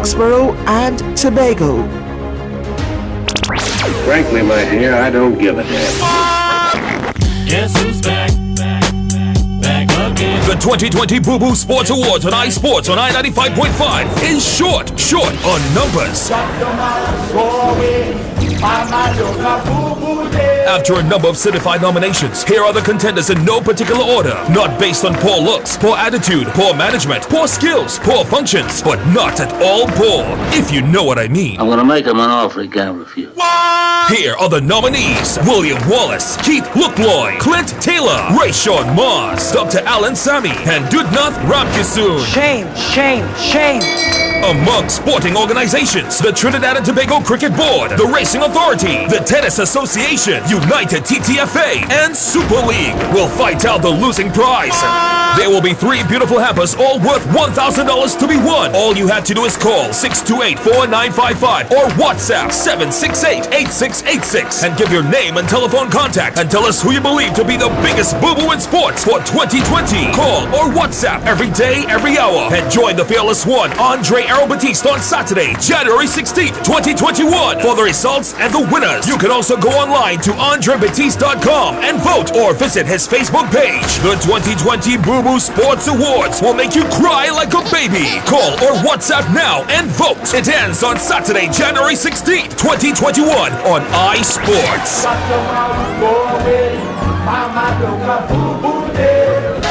Roxborough and Tobago. Frankly, my dear, I don't give a damn. Guess who's back? Back again. The 2020 Boo Boo Sports Awards on iSports on I-95.5 is short on numbers. After a number of certified nominations, here are the contenders in no particular order. Not based on poor looks, poor attitude, poor management, poor skills, poor functions, but not at all poor, if you know what I mean. I'm gonna make him an offer he can't refuse. Here are the nominees: William Wallace, Keith Lookloy, Clint Taylor, Rayshawn Mars, Dr. Alan Sami, and Dudnath Ramkisoon. Shame, shame, shame. Among sporting organizations, the Trinidad and Tobago Cricket Board, the Racing Authority, the Tennis Association, United TTFA, and Super League will fight out the losing prize. There will be 3 beautiful hampers, all worth $1,000 to be won. All you have to do is call 628-4955 or WhatsApp 768-8686 and give your name and telephone contact and tell us who you believe to be the biggest boo-boo in sports for 2020. Call or WhatsApp every day, every hour, and join the fearless one, Andre Batiste, on Saturday, January 16th, 2021 for the results and the winners. You can also go online to andrebatiste.com and vote or visit his Facebook page. The 2020 Boo Boo Sports Awards will make you cry like a baby. Call or WhatsApp now and vote. It ends on Saturday, January 16th, 2021 on iSports.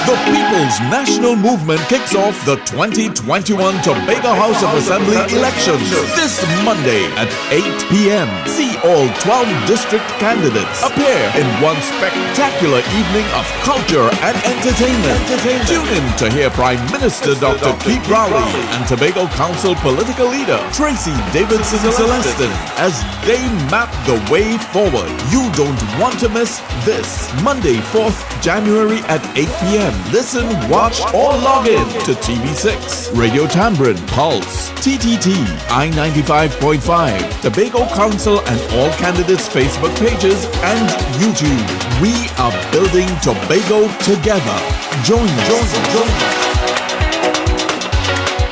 The People's National Movement kicks off the 2021 Tobago House of Assembly elections this Monday at 8 p.m. See all 12 district candidates appear in one spectacular evening of culture and entertainment. Tune in to hear Prime Minister Dr. Keith Rowley and Tobago Council political leader Tracy Davidson Celestin as they map the way forward. You don't want to miss this. Monday, 4th January at 8 p.m. Listen, watch, or log in to TV6, Radio Tambrin, Pulse, TTT, I-95.5, Tobago Council and all candidates' Facebook pages and YouTube. We are building Tobago together. Join us.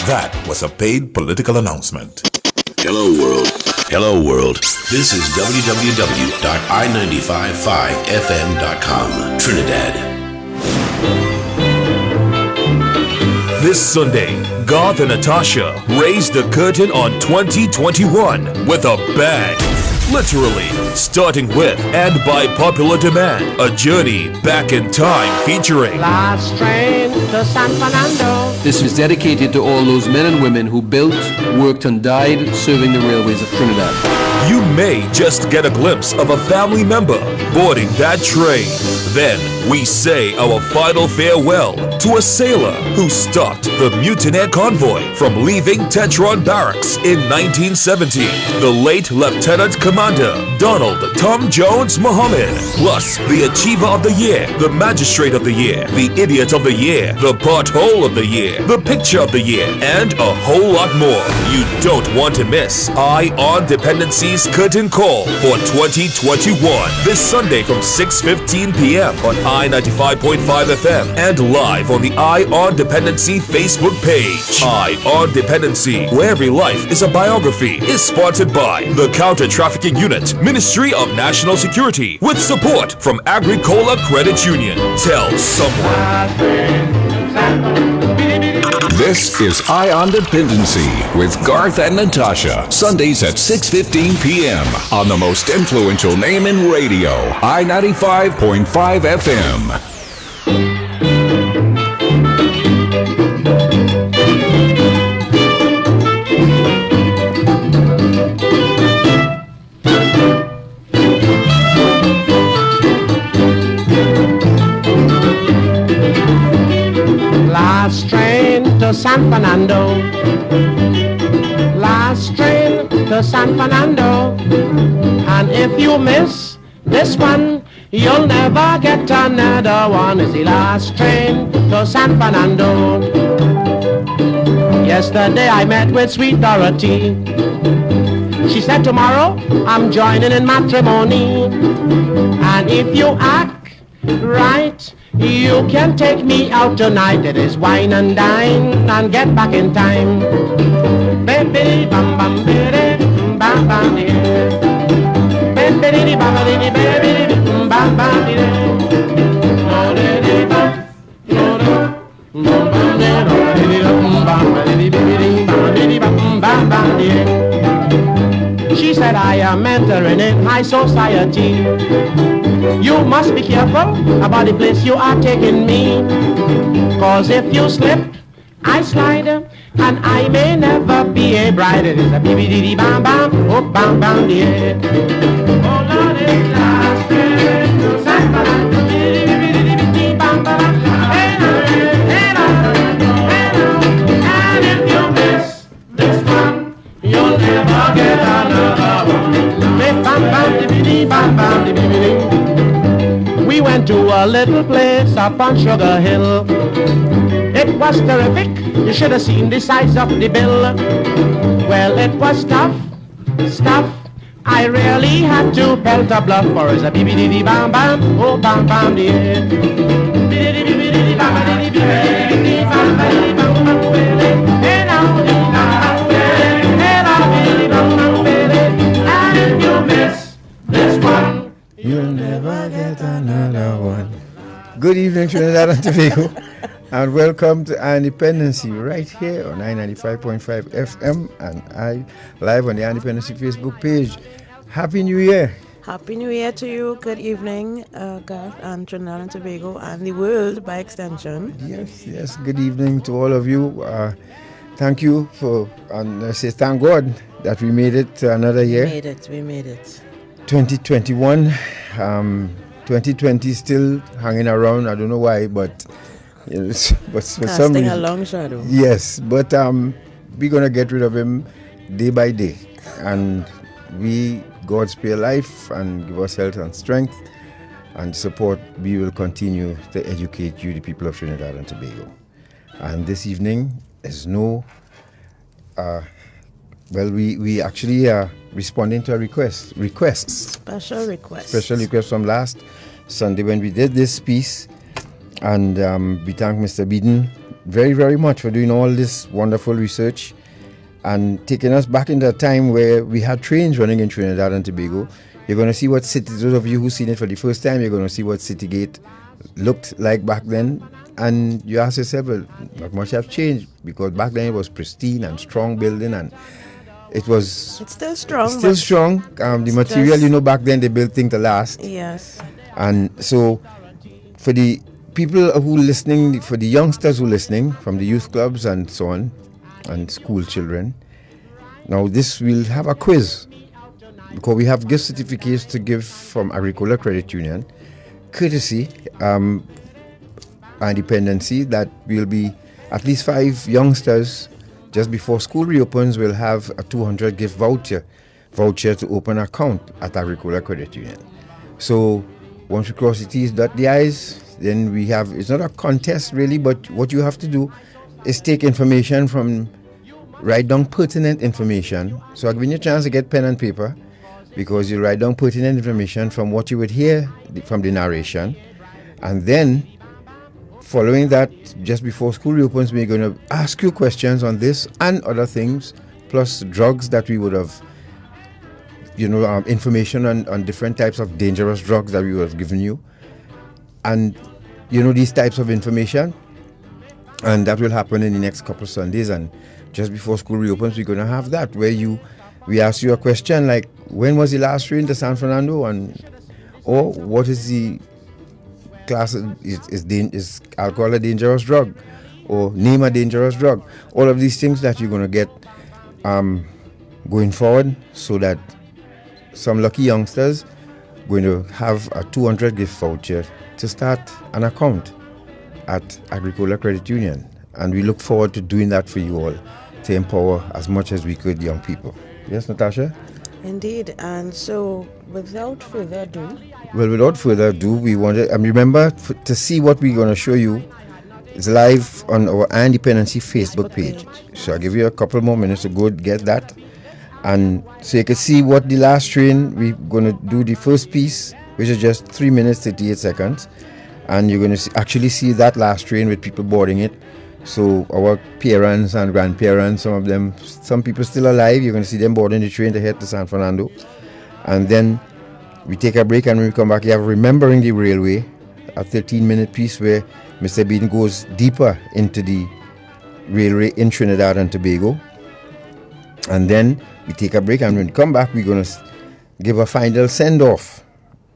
That was a paid political announcement. Hello world. This is www.i955fm.com, Trinidad. This Sunday, Garth and Natasha raised the curtain on 2021 with a bang. Literally, starting with and by popular demand, a journey back in time featuring Last train to San Fernando. This is dedicated to all those men and women who built, worked and died serving the railways of Trinidad. You may just get a glimpse of a family member boarding that train. Then we say our final farewell to a sailor who stopped the mutineer convoy from leaving Tetron Barracks in 1970. The late Lieutenant Commander Donald Tom Jones Mohammed. Plus the Achiever of the Year, the Magistrate of the Year, the Idiot of the Year, the Pothole of the Year, the Picture of the Year, and a whole lot more. You don't want to miss Eye on Dependency's curtain call for 2021 this Sunday from 6:15 p.m. on I-95.5 FM and live on the Eye on Dependency Facebook page. Eye on Dependency, where every life is a biography, is sponsored by the Counter-Trafficking Unit, Ministry of National Security, with support from Agricola Credit Union. Tell someone. This is Eye on Dependency with Garth and Natasha. Sundays at 6:15 p.m. on the most influential name in radio, I-95.5 FM. Last train to San Fernando. Last train to San Fernando. And if you miss this one, you'll never get another one. It's the last train to San Fernando. Yesterday I met with sweet Dorothy. She said tomorrow I'm joining in matrimony. And if you act right, you can take me out tonight. It is wine and dine and get back in time. Baby bam bam baby bam bam baby bam bam baby bam bam She said, I am entering in high society. You must be careful about the place you are taking me. Cause if you slip, I slide, and I may never be a bride. It is a BBDD bam bam, oh bam bam, yeah. Oh Lord, it's last train to San Francisco, BBDD bam bam. And if you miss this one, you'll never get another one. Bam bam, BBDD bam bam, BBDD. We went to a little place up on Sugar Hill. It was terrific, you should have seen the size of the bill. Well, it was tough, I really had to pelt a bluff for us a BBDD bam bam, oh bam bam yeah. BBDD bam bam, BBDD bam bam, bam bam and if you miss this one, you'll never get another one. Good evening, Trinidad and Tobago, and welcome to Dependency right here on 995.5 FM and I live on the Dependency Facebook page. Happy New Year! Happy New Year to you. Good evening, Garth and Trinidad and Tobago and the world by extension. Yes. Good evening to all of you. Thank you for, and I say thank God that we made it to another year. We made it. 2021. 2020 still hanging around. I don't know why, but for some reason, a long shadow. Yes, but we're gonna get rid of him day by day, and we, God spare life and give us health and strength and support. We will continue to educate you, the people of Trinidad and Tobago. And this evening is no. We actually are responding to a request. Special request from last Sunday when we did this piece, and we thank Mr. Beeden very, very much for doing all this wonderful research and taking us back into a time where we had trains running in Trinidad and Tobago. You're going to see what city, those of you who've seen it for the first time, you're going to see what Citygate looked like back then, and you ask yourself, well, not much have changed, because back then it was pristine and strong building, and it's still strong. The material, back then they built things to last. Yes. And so, for the people who are listening, for the youngsters who are listening, from the youth clubs and so on, and school children, now we'll have a quiz, because we have gift certificates to give from Agricola Credit Union, courtesy and Dependency, that will be at least 5 youngsters. Just before school reopens, we'll have a 200 gift voucher to open an account at Agricola Credit Union. So once we cross the T's, dot the I's, then we have, it's not a contest really, but what you have to do is take information write down pertinent information. So I'll give you a chance to get pen and paper, because you write down pertinent information from what you would hear from the narration. And then following that, just before school reopens, we're going to ask you questions on this and other things, plus drugs that we would have, information on different types of dangerous drugs that we would have given you. And, these types of information. And that will happen in the next couple of Sundays. And just before school reopens, we're going to have that, where we ask you a question like, when was the last train to San Fernando? Or what is the class, is alcohol a dangerous drug, or name a dangerous drug? All of these things that you're going to get going forward, so that some lucky youngsters going to have a 200 gift voucher to start an account at Agricola Credit Union. And we look forward to doing that for you all, to empower as much as we could young people. Yes, Natasha? Indeed. And so without further ado, we want to remember to see what we're going to show you. It's live on our Dependency Facebook page. So I'll give you a couple more minutes to go get that. And so you can see what the last train, we're going to do the first piece, which is just 3 minutes, 38 seconds. And you're going to actually see that last train with people boarding it. So our parents and grandparents, some of them, some people still alive, you're going to see them boarding the train to head to San Fernando. And then we take a break, and when we come back, you have Remembering the Railway, a 13-minute piece where Mr. Bean goes deeper into the railway in Trinidad and Tobago. And then we take a break, and when we come back, we're going to give a final send-off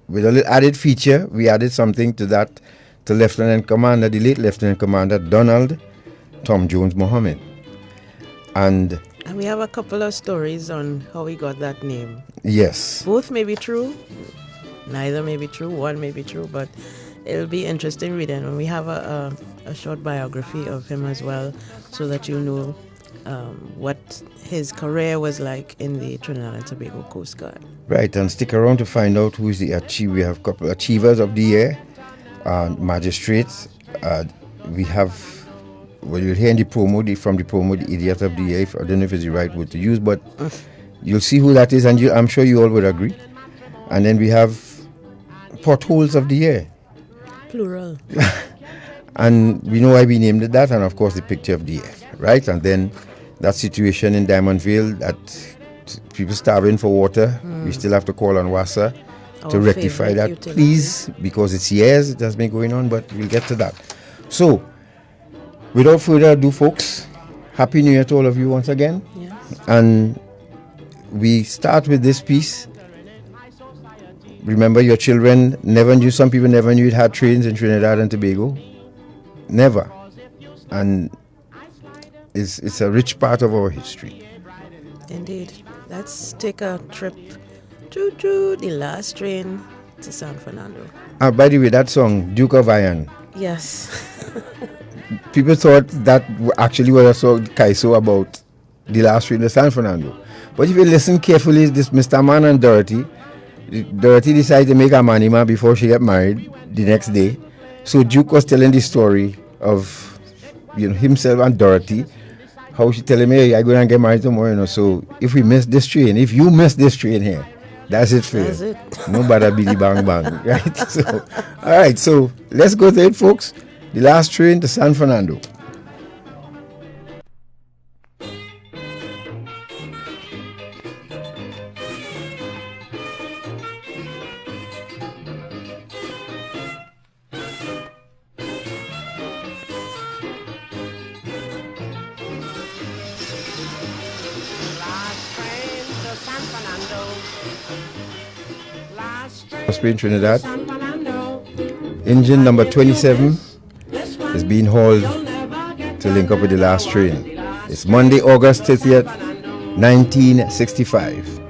with a little added feature. We added something to that, to Lieutenant Commander, the late Lieutenant Commander Donald Tom Jones Mohammed. And we have a couple of stories on how he got that name. Yes. Both may be true. Neither may be true. One may be true, but it'll be interesting reading. And we have a short biography of him as well, so that you know what his career was like in the Trinidad and Tobago Coast Guard. Right, and stick around to find out who is the achiever. We have a couple of achievers of the year, magistrates. We have, well, you'll hear in the promo, from the promo, the idiot of the year. I don't know if it's the right word to use, but you'll see who that is, and I'm sure you all would agree. And then we have Potholes of the year. Plural. And we know why we named it that, and of course the picture of the year, right? And then that situation in Diamond Vale, that people starving for water, we still have to call on WASA to rectify that, utility. Please, because it's years it has been going on, but we'll get to that. So, without further ado, folks, Happy New Year to all of you once again. Yes. And we start with this piece. Remember, your children never knew, some people never knew it had trains in Trinidad and Tobago. Never. And it's a rich part of our history. Indeed. Let's take a trip to the last train to San Fernando. By the way, that song, Duke of Iron. Yes. People thought that actually was a song Kaiso about the last train to San Fernando. But if you listen carefully, this Mr. Man and Dorothy decided to make a manima before she got married the next day. So Duke was telling the story of, himself and Dorothy, how she telling me, hey, I'm going to get married tomorrow, So if you miss this train here, that's it for you. That's it. No bada bidi bang bang, right? So, all right, so let's go to it, folks. The last train to San Fernando. Spain, Trinidad. Engine number 27 is being hauled to link up with the last train. It's Monday, August 30th, 1965.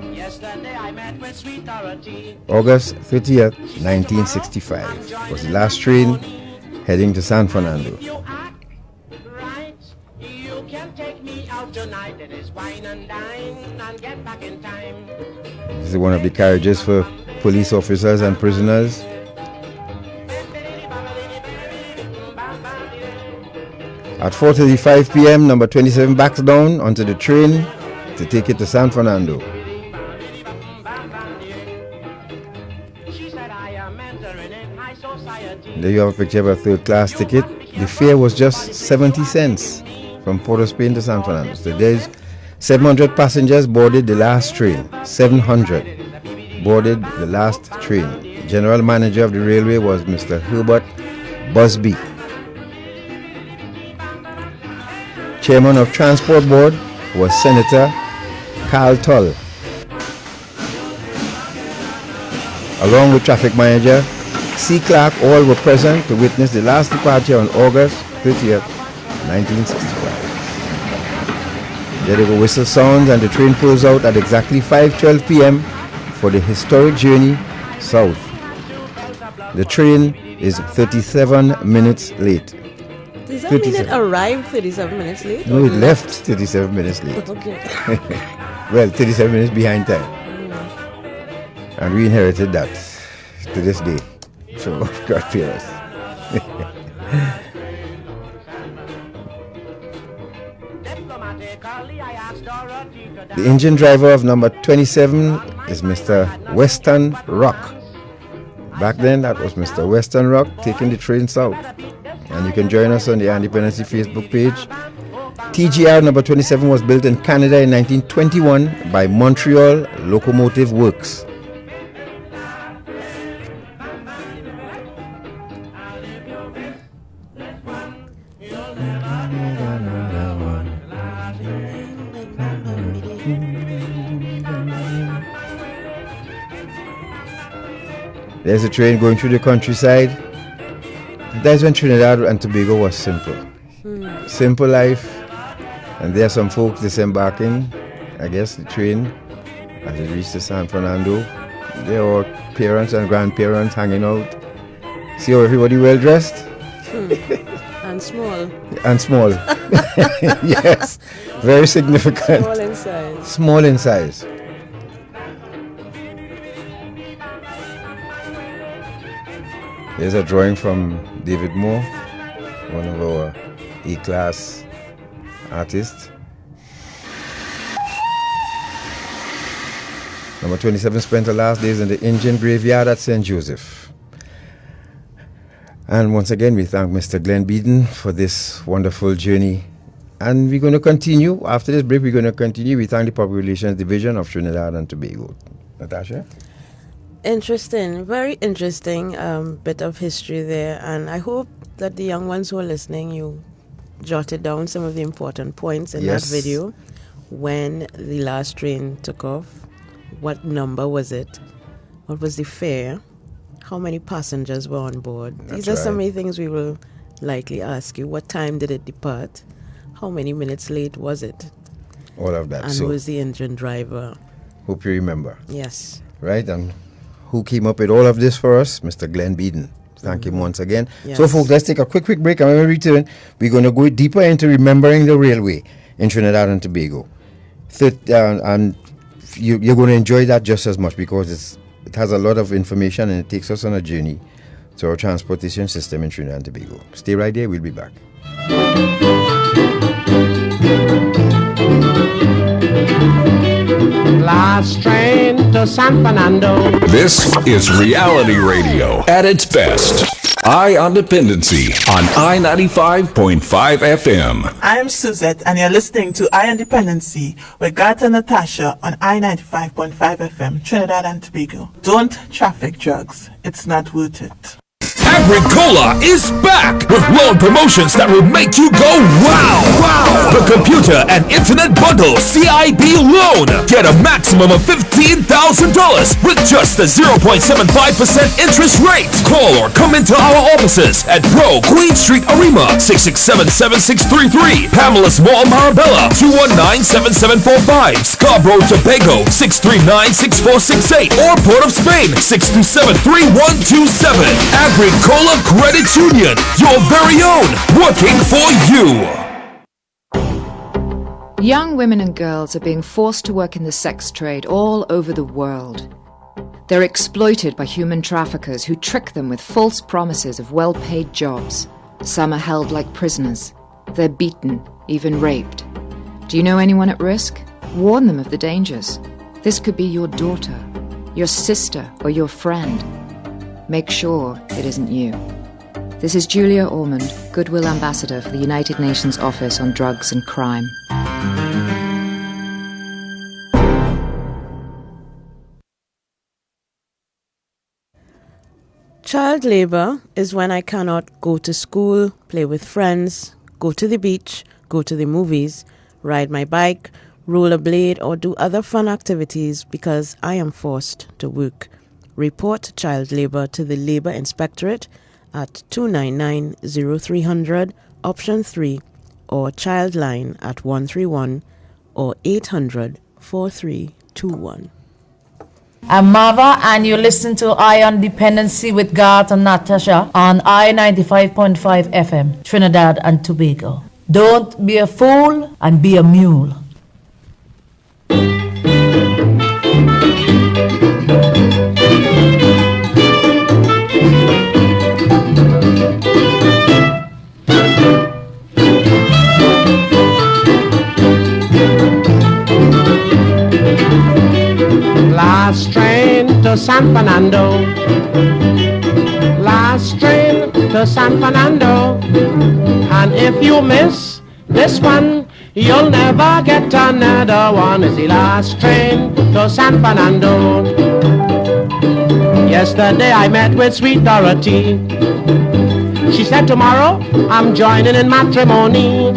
August 30th, 1965 was the last train heading to San Fernando. This is one of the carriages for police officers and prisoners. At 4:35 p.m., number 27 backs down onto the train to take it to San Fernando. There you have a picture of a third-class ticket. The fare was just 70 cents from Port of Spain to San Fernando. So there's 700 passengers boarded the last train. 700 boarded the last train. General manager of the railway was Mr. Herbert Busby. Chairman of Transport Board was Senator Carl Tull. Along with traffic manager C. Clark, all were present to witness the last departure on August 30th, 1965. There the whistle sounds and the train pulls out at exactly 5:12 p.m. for the historic journey south. The train is 37 minutes late. Does that mean it arrived 37 minutes late? No, it left 37 minutes late. Okay. Well, 37 minutes behind time. And we inherited that to this day. So, God fear us. The engine driver of number 27 is Mr. Weston Rock. Back then, that was Mr. Weston Rock taking the train south. And you can join us on the Independency Facebook page. TGR number 27 was built in Canada in 1921 by Montreal Locomotive Works. There's a train going through the countryside. That's when Trinidad and Tobago was simple. Simple life. And there are some folks disembarking, I guess, the train as it reaches San Fernando. There are parents and grandparents hanging out. See how everybody well dressed? And small. And small. Yes. Very significant. Small in size. Small in size. There's a drawing from David Moore, one of our A-class artists. Number 27 spent her last days in the Indian graveyard at St. Joseph. And once again, we thank Mr. Glenn Beaton for this wonderful journey. And we're going to continue. After this break, we're going to continue. We thank the Public Relations Division of Trinidad and Tobago. Natasha? Interesting, very interesting bit of history there, and I hope that the young ones who are listening, you jotted down some of the important points in that video. When the last train took off, what number was it? What was the fare? How many passengers were on board? These are some of the things we will likely ask you. What time did it depart? How many minutes late was it? All of that. And who was the engine driver? Hope you remember. Yes. Right, and who came up with all of this for us? Mr. Glenn Beaton. Thank him once again. Yes. So, folks, let's take a quick break, and when we return, we're going to go deeper into remembering the railway in Trinidad and Tobago. And you're going to enjoy that just as much because it has a lot of information and it takes us on a journey to our transportation system in Trinidad and Tobago. Stay right there. We'll be back. Last train to San Fernando. This is reality radio at its best. I on Dependency on I-95.5 FM. I'm Suzette, and you're listening to I on Dependency with Garth and Natasha on I-95.5 FM, Trinidad and Tobago. Don't traffic drugs. It's not worth it. Agricola is back with loan promotions that will make you go wow! Wow! The computer and internet bundle CIB loan. Get a maximum of $15,000 with just a 0.75% interest rate. Call or come into our offices at Bro, Queen Street, Arima, 667-7633. Pamela's Mall, Marabella, 219-7745. Scarborough, Tobago, 639-6468. Or Port of Spain, 627-3127. Agricola Credit Union, your very own, working for you. Young women and girls are being forced to work in the sex trade all over the world. They're exploited by human traffickers who trick them with false promises of well-paid jobs. Some are held like prisoners. They're beaten, even raped. Do you know anyone at risk? Warn them of the dangers. This could be your daughter, your sister, or your friend. Make sure it isn't you. This is Julia Ormond, Goodwill Ambassador for the United Nations Office on Drugs and Crime. Child labor is when I cannot go to school, play with friends, go to the beach, go to the movies, ride my bike, rollerblade, or do other fun activities because I am forced to work. Report child labor to the Labor Inspectorate at 299-0300, option 3, or Childline at 131 or 800-4321. I'm Mava, and you listen to I on Dependency with Garth and Natasha on I-95.5 FM, Trinidad and Tobago. Don't be a fool and be a mule. Last train to San Fernando. Last train to San Fernando. And if you miss this one, you'll never get another one. It's the last train to San Fernando. Yesterday I met with sweet Dorothy. She said tomorrow I'm joining in matrimony.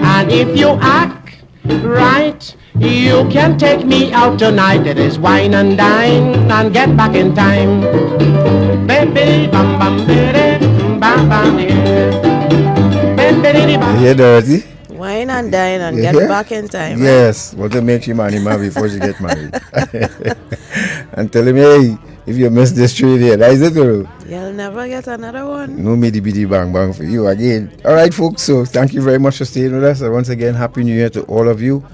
And if you act right, you can take me out tonight. It is wine and dine and get back in time. Baby, bam bam bam bam bam. You hear Dorothy? Wine and dine and get back in time. Yes, want to make she marry man before she get married. And tell him, hey, if you miss this train here, that is it, girl. You'll never get another one. No middy biddy bang bang for you again. All right, folks, so thank you very much for staying with us. And once again, Happy New Year to all of you.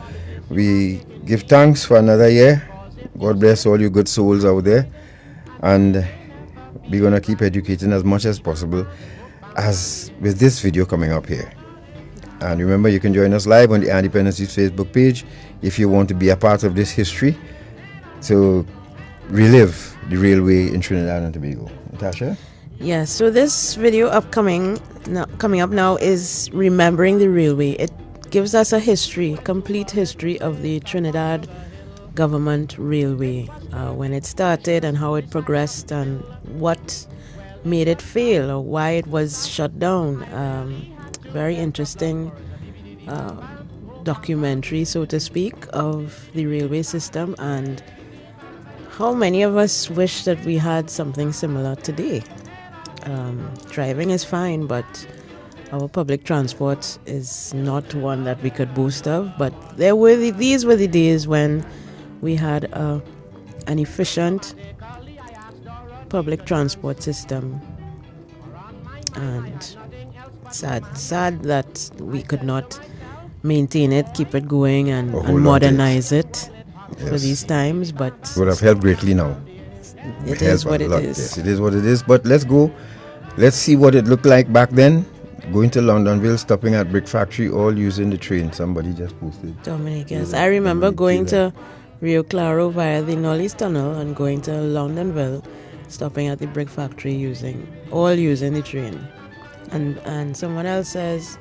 We give thanks for another year. God bless all you good souls out there. And we're going to keep educating as much as possible, as with this video coming up here. And remember, you can join us live on the Dependency Facebook page if you want to be a part of this history to relive the railway in Trinidad and Tobago. Natasha? Yes, so this video coming up now is Remembering the Railway. It gives us a history, complete history of the Trinidad government railway, when it started and how it progressed and what made it fail or why it was shut down. Very interesting documentary, so to speak, of the railway system and how many of us wish that we had something similar today. Driving is fine, but our public transport is not one that we could boast of. But these were the days when we had an efficient public transport system, and sad that we could not maintain it, keep it going, and modernize it for these times. But it would have helped greatly now. It is what it is. Yes, it is what it is. But let's go. Let's see what it looked like back then. Going to Londonville, stopping at Brick Factory, all using the train. Somebody just posted. Dominic, yes. I remember going to Rio Claro via the Knowles Tunnel and going to Londonville, stopping at the Brick Factory, using the train. And someone else says,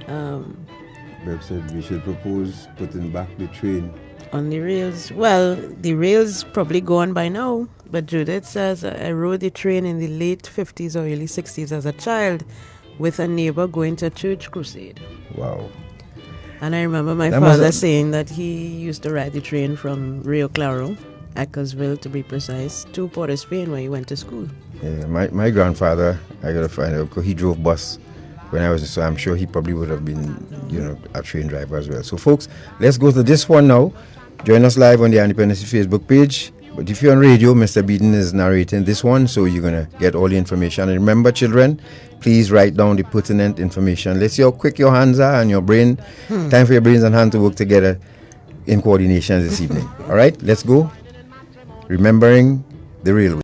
Beb said we should propose putting back the train on the rails. Well, the rails probably gone by now, but Judith says, I rode the train in the late 50s or early 60s as a child with a neighbor going to a church crusade. Wow. And I remember my father saying that he used to ride the train from Rio Claro, Ecclesville to be precise, to Port of Spain where he went to school. Yeah, my grandfather, I gotta find out, because he drove bus when I was, so I'm sure he probably would have been, a train driver as well. So folks, let's go to this one now. Join us live on the Dependency Facebook page. But if you're on radio, Mr. Beaton is narrating this one, so you're going to get all the information. And remember, children, please write down the pertinent information. Let's see how quick your hands are and your brain. Time for your brains and hands to work together in coordination this evening. All right, let's go. Remembering the railway.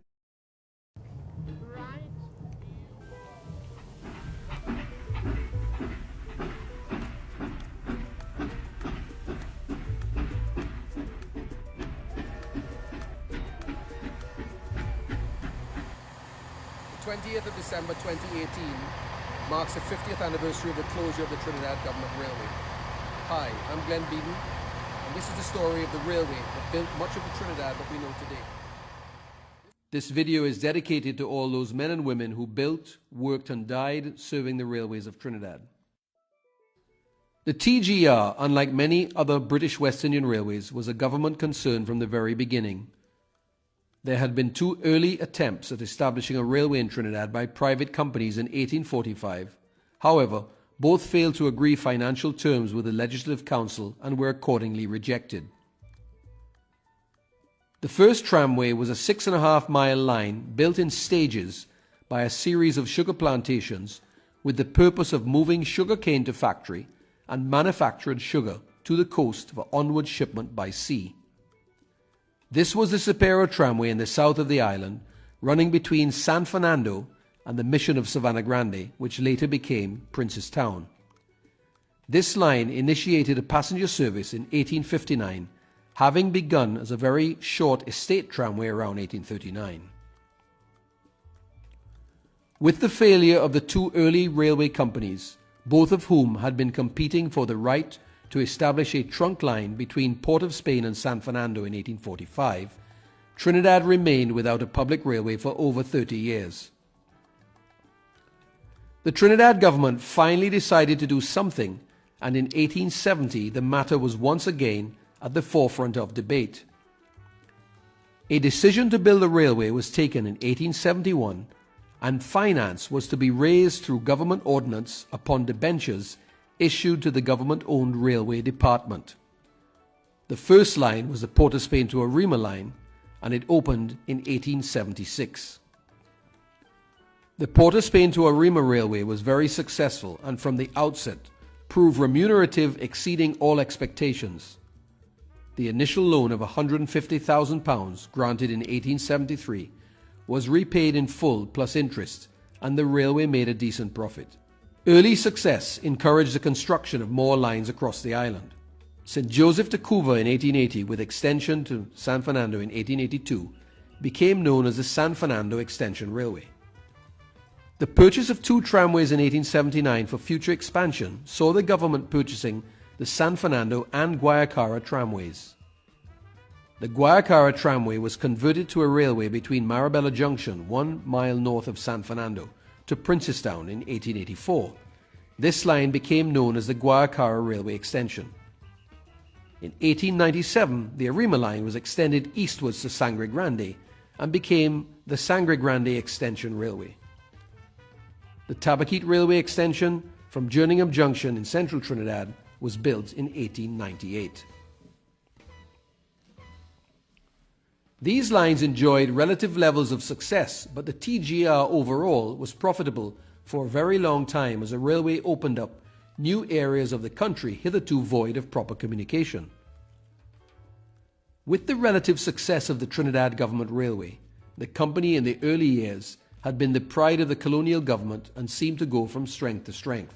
December 2018 marks the 50th anniversary of the closure of the Trinidad Government Railway. Hi, I'm Glenn Beaton, and this is the story of the railway that built much of the Trinidad that we know today. This video is dedicated to all those men and women who built, worked and died serving the railways of Trinidad. The TGR, unlike many other British West Indian railways, was a government concern from the very beginning. There had been two early attempts at establishing a railway in Trinidad by private companies in 1845. However, both failed to agree financial terms with the Legislative Council and were accordingly rejected. The first tramway was a 6.5-mile line built in stages by a series of sugar plantations with the purpose of moving sugar cane to factory and manufactured sugar to the coast for onward shipment by sea. This was the Supero tramway in the south of the island, running between San Fernando and the mission of Savannah Grande, which later became Prince's Town. This line initiated a passenger service in 1859, having begun as a very short estate tramway around 1839. With the failure of the two early railway companies, both of whom had been competing for the right to establish a trunk line between Port of Spain and San Fernando in 1845, Trinidad remained without a public railway for over 30 years. The Trinidad government finally decided to do something, and in 1870 the matter was once again at the forefront of debate. A decision to build a railway was taken in 1871, and finance was to be raised through government ordinance upon debentures issued to the government-owned railway department. The first line was the Port of Spain to Arima line, and it opened in 1876. The Port of Spain to Arima railway was very successful and from the outset proved remunerative, exceeding all expectations. The initial loan of £150,000 granted in 1873 was repaid in full plus interest, and the railway made a decent profit. Early success encouraged the construction of more lines across the island. St. Joseph to Cuba in 1880, with extension to San Fernando in 1882, became known as the San Fernando Extension Railway. The purchase of two tramways in 1879 for future expansion saw the government purchasing the San Fernando and Guayacara tramways. The Guayacara tramway was converted to a railway between Marabella Junction, 1 mile north of San Fernando, to Princestown in 1884. This line became known as the Guayacara Railway Extension. In 1897, the Arima line was extended eastwards to Sangre Grande and became the Sangre Grande Extension Railway. The Tabaquite Railway Extension from Jerningham Junction in central Trinidad was built in 1898. These lines enjoyed relative levels of success, but the TGR overall was profitable for a very long time as a railway opened up new areas of the country hitherto void of proper communication. With the relative success of the Trinidad Government Railway, the company in the early years had been the pride of the colonial government and seemed to go from strength to strength.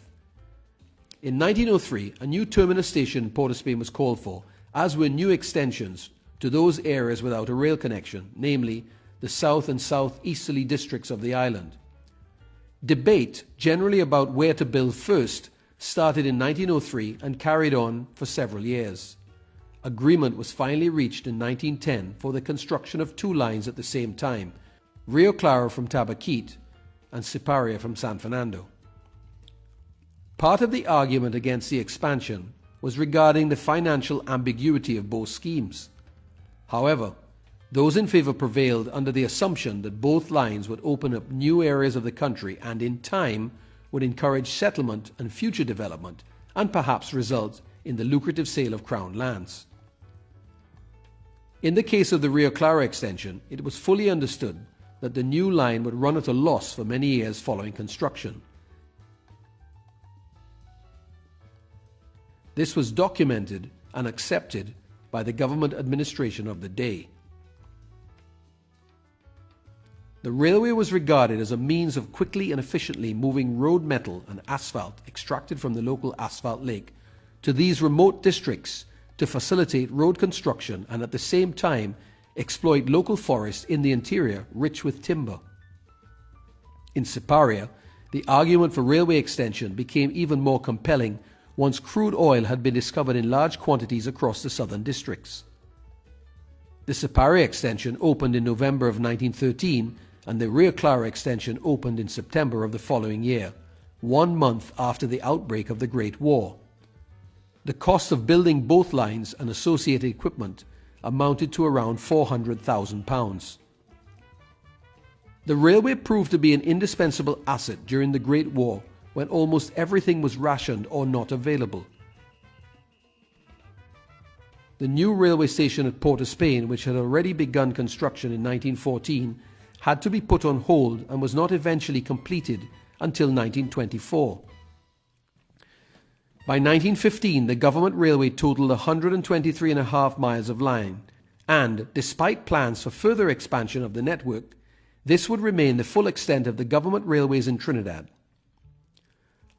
In 1903, a new terminus station in Port of Spain was called for, as were new extensions to those areas without a rail connection, namely the south and southeasterly districts of the island. Debate, generally about where to build first, started in 1903 and carried on for several years. Agreement was finally reached in 1910 for the construction of two lines at the same time, Rio Claro from Tabaquite and Siparia from San Fernando. Part of the argument against the expansion was regarding the financial ambiguity of both schemes. However, those in favor prevailed under the assumption that both lines would open up new areas of the country and in time would encourage settlement and future development and perhaps result in the lucrative sale of Crown lands. In the case of the Rio Claro extension, it was fully understood that the new line would run at a loss for many years following construction. This was documented and accepted by the government administration of the day. The railway was regarded as a means of quickly and efficiently moving road metal and asphalt extracted from the local asphalt lake to these remote districts to facilitate road construction and at the same time exploit local forests in the interior rich with timber. In Siparia, the argument for railway extension became even more compelling once crude oil had been discovered in large quantities across the southern districts. The Siparia extension opened in November of 1913 and the Rio Claro extension opened in September of the following year, 1 month after the outbreak of the Great War. The cost of building both lines and associated equipment amounted to around £400,000. The railway proved to be an indispensable asset during the Great War when almost everything was rationed or not available. The new railway station at Port of Spain, which had already begun construction in 1914, had to be put on hold and was not eventually completed until 1924. By 1915, the government railway totaled 123.5 miles of line, and, despite plans for further expansion of the network, this would remain the full extent of the government railways in Trinidad.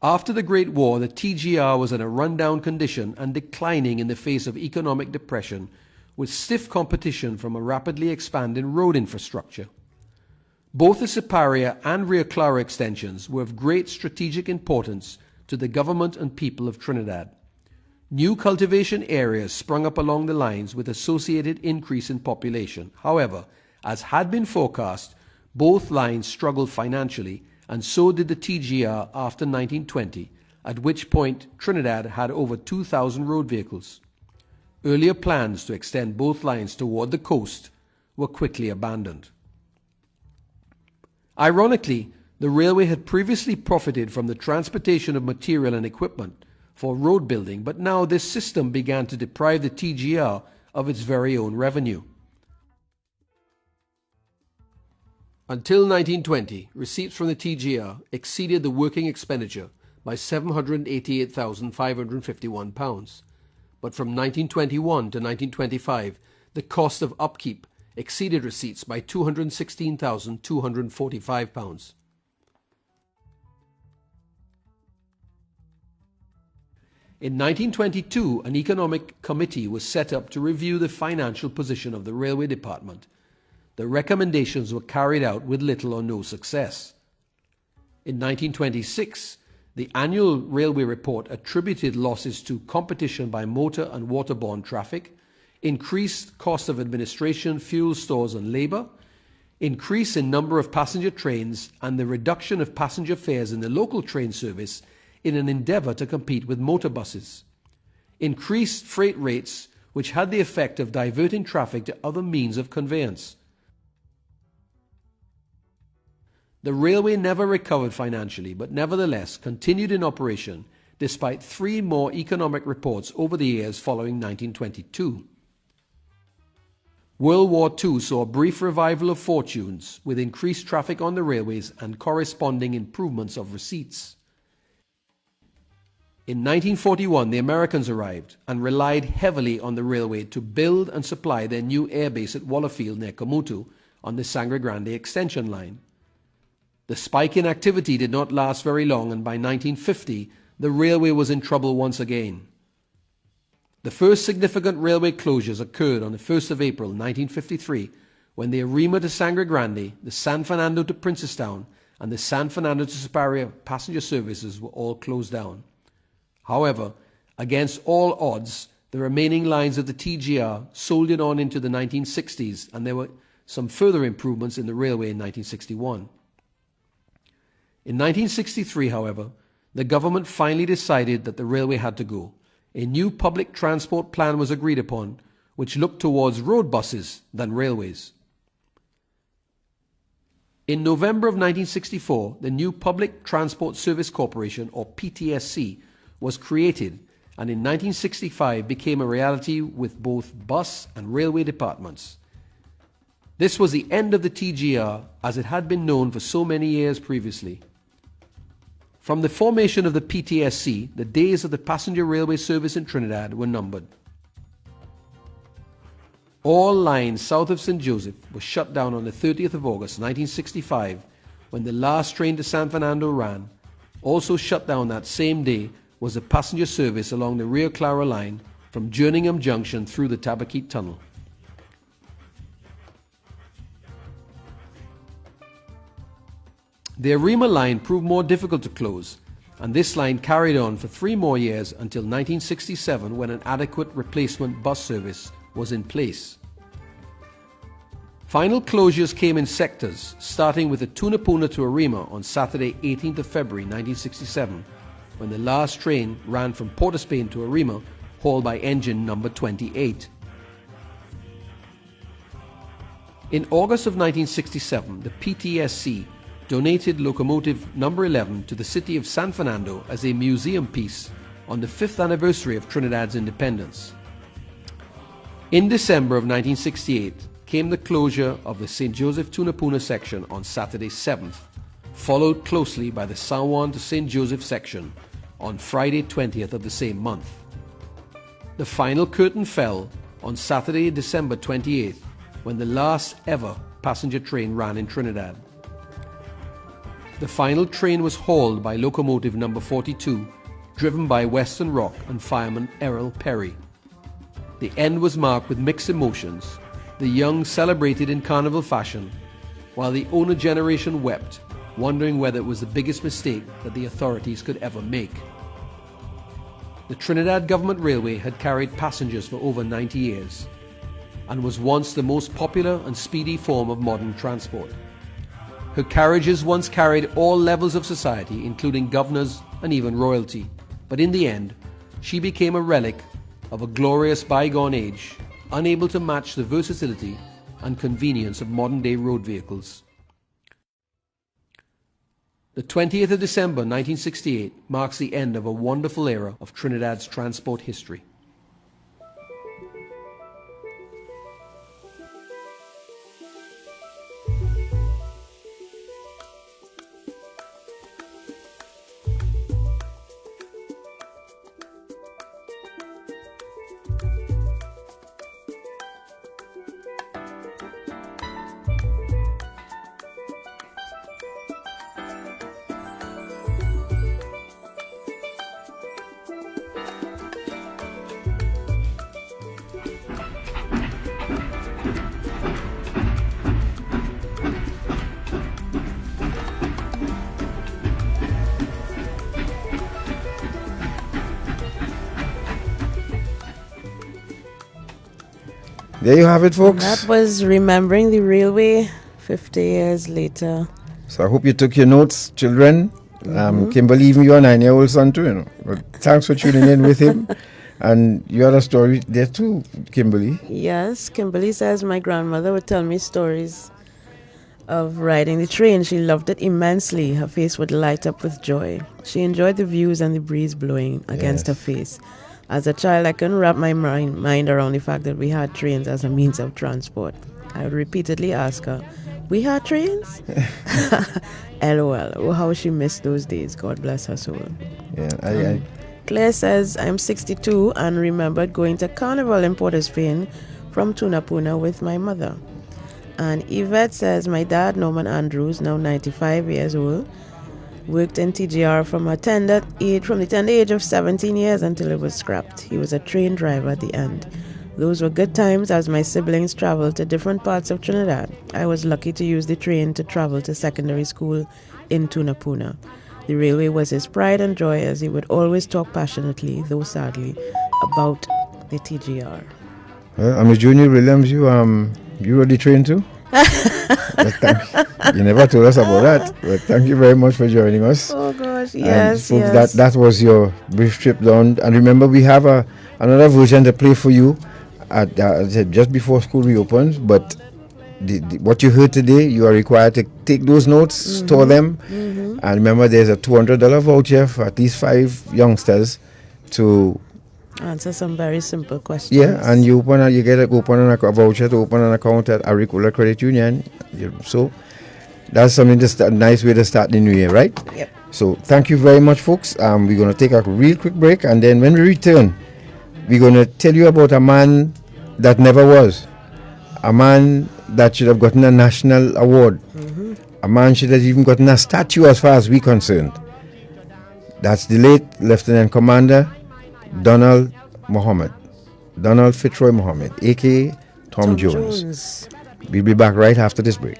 After the Great War, the TGR was in a rundown condition and declining in the face of economic depression, with stiff competition from a rapidly expanding road infrastructure. Both the Siparia and Rio Claro extensions were of great strategic importance to the government and people of Trinidad. New cultivation areas sprung up along the lines with associated increase in population. However, as had been forecast, both lines struggled financially, and so did the TGR after 1920, at which point Trinidad had over 2,000 road vehicles. Earlier plans to extend both lines toward the coast were quickly abandoned. Ironically, the railway had previously profited from the transportation of material and equipment for road building, but now this system began to deprive the TGR of its very own revenue. Until 1920, receipts from the TGR exceeded the working expenditure by £788,551. But from 1921 to 1925, the cost of upkeep exceeded receipts by £216,245. In 1922, an economic committee was set up to review the financial position of the railway department. The recommendations were carried out with little or no success. In 1926, the annual railway report attributed losses to competition by motor and waterborne traffic, increased cost of administration, fuel stores and labour, increase in number of passenger trains, and the reduction of passenger fares in the local train service in an endeavour to compete with motor buses. Increased freight rates, which had the effect of diverting traffic to other means of conveyance. The railway never recovered financially, but nevertheless continued in operation despite 3 more economic reports over the years following 1922. World War II saw a brief revival of fortunes with increased traffic on the railways and corresponding improvements of receipts. In 1941, the Americans arrived and relied heavily on the railway to build and supply their new airbase at Wallerfield near Komutu on the Sangre Grande extension line. The spike in activity did not last very long, and by 1950, the railway was in trouble once again. The first significant railway closures occurred on the 1st of April 1953, when the Arima to Sangre Grande, the San Fernando to Princestown, and the San Fernando to Siparia passenger services were all closed down. However, against all odds, the remaining lines of the TGR soldiered on into the 1960s, and there were some further improvements in the railway in 1961. In 1963, however, the government finally decided that the railway had to go. A new public transport plan was agreed upon, which looked towards road buses than railways. In November of 1964, the new Public Transport Service Corporation, or PTSC, was created, and in 1965 became a reality with both bus and railway departments. This was the end of the TGR as it had been known for so many years previously. From the formation of the PTSC, the days of the passenger railway service in Trinidad were numbered. All lines south of St. Joseph were shut down on the 30th of August 1965 when the last train to San Fernando ran. Also shut down that same day was the passenger service along the Rio Claro line from Jerningham Junction through the Tabaquite Tunnel. The Arima line proved more difficult to close, and this line carried on for 3 more years until 1967, when an adequate replacement bus service was in place. Final closures came in sectors, starting with the Tunapuna to Arima on Saturday 18th of February 1967, when the last train ran from Port of Spain to Arima, hauled by engine number 28. In August of 1967, the PTSC donated locomotive number 11 to the city of San Fernando as a museum piece on the 5th anniversary of Trinidad's independence. In December of 1968 came the closure of the St. Joseph Tunapuna section on Saturday 7th, followed closely by the San Juan to St. Joseph section on Friday 20th of the same month. The final curtain fell on Saturday, December 28th, when the last ever passenger train ran in Trinidad. The final train was hauled by locomotive number 42, driven by Western Rock and fireman Errol Perry. The end was marked with mixed emotions. The young celebrated in carnival fashion. while the owner generation wept, wondering whether it was the biggest mistake that the authorities could ever make. The Trinidad Government Railway had carried passengers for over 90 years and was once the most popular and speedy form of modern transport. Her carriages once carried all levels of society, including governors and even royalty, but in the end, she became a relic of a glorious bygone age, unable to match the versatility and convenience of modern-day road vehicles. The 20th of December 1968 marks the end of a wonderful era of Trinidad's transport history. There you have it, folks. That was Remembering the Railway 50 years later. So I hope you took your notes, children. Kimberly, even your 9-year-old son too, you know. But thanks for tuning in with him. And you had a story there too, Kimberly. Yes, Kimberly says my grandmother would tell me stories of riding the train. She loved it immensely. Her face would light up with joy. She enjoyed the views and the breeze blowing against her face. As a child, I couldn't wrap my mind around the fact that we had trains as a means of transport. I would repeatedly ask her, "We had trains?" LOL. Oh, how she missed those days. God bless her soul. Yeah, Claire says, I'm 62 and remembered going to Carnival in Port of Spain from Tunapuna with my mother. And Yvette says, my dad, Norman Andrews, now 95 years old, worked in TGR from the tender age of 17 years until it was scrapped. He was a train driver at the end. Those were good times as my siblings traveled to different parts of Trinidad. I was lucky to use the train to travel to secondary school in Tunapuna. The railway was his pride and joy as he would always talk passionately, though sadly, about the TGR. Well, Ms. Junior Williams, you rode the train too? You never told us about that, but thank you very much for joining us. Oh gosh, yes, folks, yes. That was your brief trip down. And remember, we have another version to play for you at just before school reopens. But what you heard today, you are required to take those notes, store them, and remember, there's a $200 voucher for at least 5 youngsters to answer some very simple questions. Yeah, and you get a voucher to open an account at Agricola Credit Union. So that's something a nice way to start the new year, right? Yep. So thank you very much, folks. We're going to take a real quick break, and then when we return, we're going to tell you about a man that never was. A man that should have gotten a national award. A man should have even gotten a statue as far as we're concerned. That's the late Lieutenant Commander Donald Mohammed. Donald Fitzroy Mohammed, a.k.a. Tom Jones. We'll be back right after this break.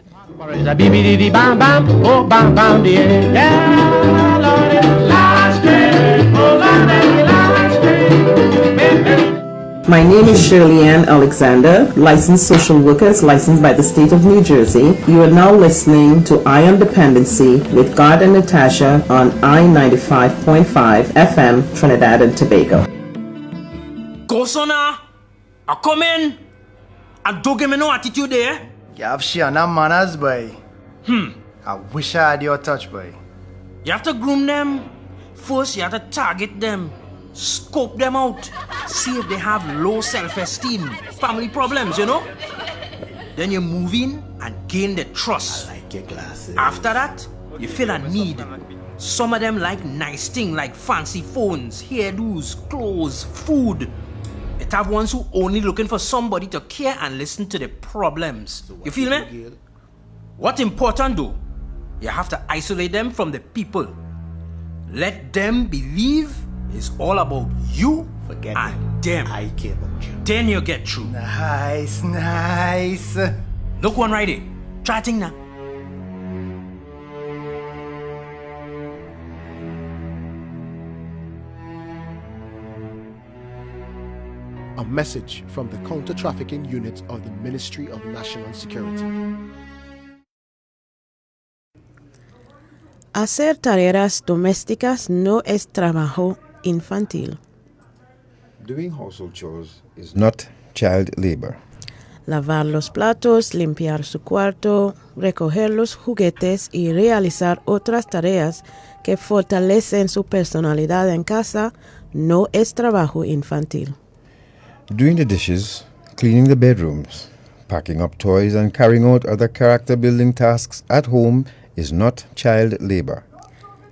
My name is Shirley Ann Alexander, licensed social worker, licensed by the state of New Jersey. You are now listening to I on Dependency with God and Natasha on I-95.5 FM, Trinidad and Tobago. Go, sona. I come in. And don't give me no attitude there. You have Shiana manners, boy. I wish I had your touch, boy. You have to groom them. First, you have to target them. Scope them out. See if they have low self-esteem, family problems, you know. Then you move in and gain the trust. I like your glasses. After that, you feel a need. Some of them like nice things like fancy phones, hairdos, clothes, food. It have ones who only looking for somebody to care and listen to their problems. You feel me? What's important though, you have to isolate them from the people. Let them believe it's all about you and them. I care about you. Then you get through. Nice. Look one right here. Try thing now. A message from the counter-trafficking unit of the Ministry of National Security. Hacer tareas domésticas no es trabajo infantil. Doing household chores is not child labor. Lavar los platos, limpiar su cuarto, recoger los juguetes y realizar otras tareas que fortalecen su personalidad en casa no es trabajo infantil. Doing the dishes, cleaning the bedrooms, packing up toys and carrying out other character-building tasks at home is not child labor.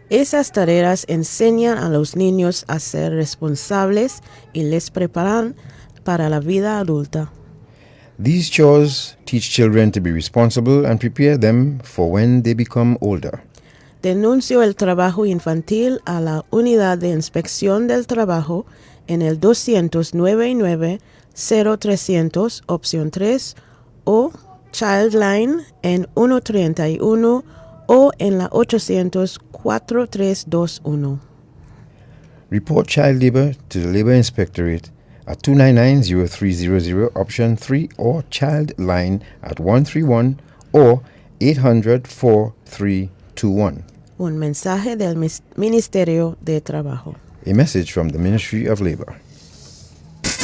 Esas tareas enseñan a los niños a ser responsables y les preparan para la vida adulta. These chores teach children to be responsible and prepare them for when they become older. Denuncio el trabajo infantil a la Unidad de Inspección del Trabajo en el 209-0300, opción 3, o Childline en 131 o en la 800-4321. Report child labor to the Labor Inspectorate at 299-0300, option 3, or Childline at 131 or 800-4321. Un mensaje del Ministerio de Trabajo. A message from the Ministry of Labor.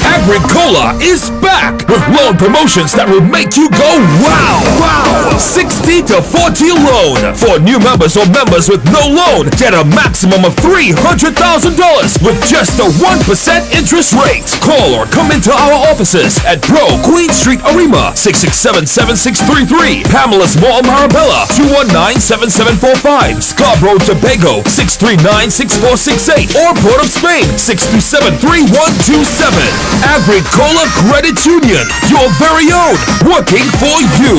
Agricola is back with loan promotions that will make you go wow! Wow! 60 to 40 loan. For new members or members with no loan, get a maximum of $300,000 with just a 1% interest rate. Call or come into our offices at Bro, Queen Street, Arima, 667-7633. Pamela's Mall, Marabella, 219-7745. Scarborough, Tobago, 639-6468. Or Port of Spain, 627-3127. Agricola Credit Union, your very own, working for you.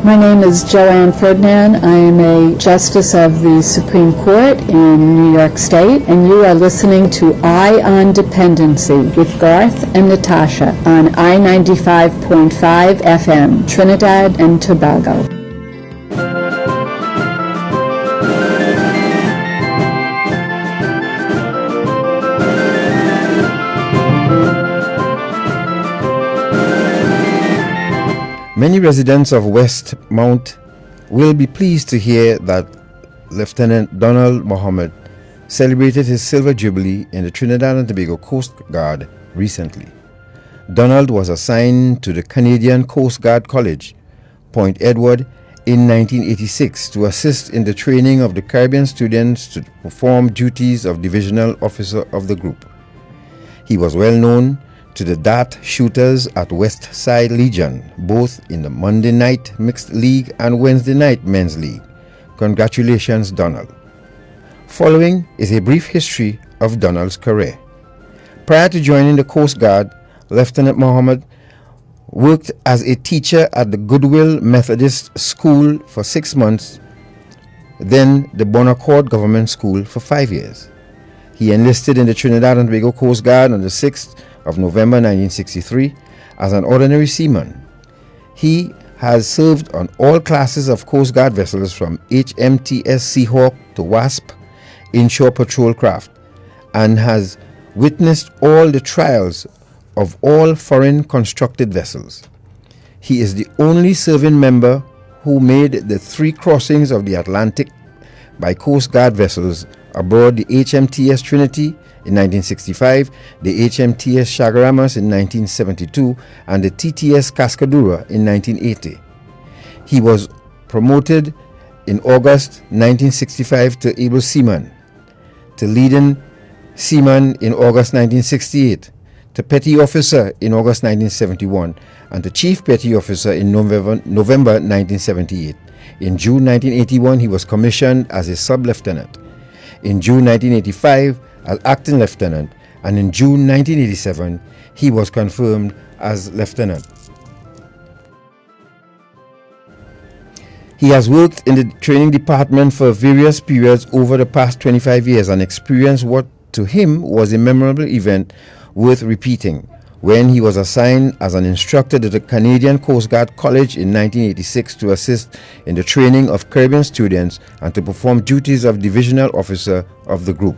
My name is Joanne Ferdinand. I am a Justice of the Supreme Court in New York State, and you are listening to Eye on Dependency with Garth and Natasha on I-95.5 FM, Trinidad and Tobago. Many residents of Westmount will be pleased to hear that Lieutenant Donald Mohammed celebrated his Silver Jubilee in the Trinidad and Tobago Coast Guard recently. Donald was assigned to the Canadian Coast Guard College, Point Edward, in 1986 to assist in the training of the Caribbean students to perform duties of divisional officer of the group. He was well known to the dart shooters at West Side Legion, both in the Monday night mixed league and Wednesday night men's league. Congratulations, Donald. Following is a brief history of Donald's career. Prior to joining the Coast Guard, Lieutenant Mohammed worked as a teacher at the Goodwill Methodist School for 6 months, then the Bonaccord Government School for 5 years. He enlisted in the Trinidad and Tobago Coast Guard on the 6th of November 1963 as an ordinary seaman. He has served on all classes of Coast Guard vessels from HMTS Seahawk to WASP inshore patrol craft, and has witnessed all the trials of all foreign constructed vessels. He is the only serving member who made the 3 crossings of the Atlantic by Coast Guard vessels aboard the HMTS Trinity in 1965, the HMTS Chaguaramas in 1972, and the TTS Cascadura in 1980. He was promoted in August 1965 to able seaman, to leading seaman in August 1968, to petty officer in August 1971, and to chief petty officer in November 1978. In June 1981, he was commissioned as a sub-lieutenant. In June 1985, as acting lieutenant, and in June 1987, he was confirmed as lieutenant. He has worked in the training department for various periods over the past 25 years and experienced what to him was a memorable event worth repeating, when he was assigned as an instructor to the Canadian Coast Guard College in 1986 to assist in the training of Caribbean students and to perform duties of divisional officer of the group.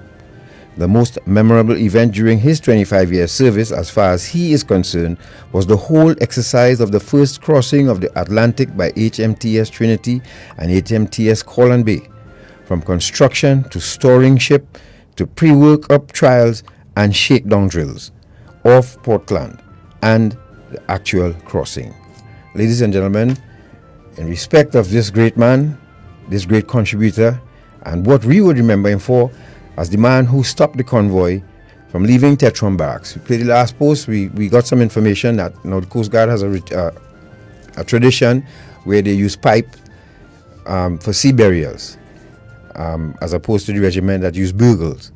The most memorable event during his 25-year service, as far as he is concerned, was the whole exercise of the first crossing of the Atlantic by HMTS Trinity and HMTS Colon Bay, from construction to storing ship to pre-work up trials and shakedown drills off Portland and the actual crossing. Ladies and gentlemen, in respect of this great man, this great contributor, and what we would remember him for as the man who stopped the convoy from leaving Tetron Barracks. We played the last post. We got some information that the Coast Guard has a tradition where they use pipe for sea burials, as opposed to the regiment that use bugles.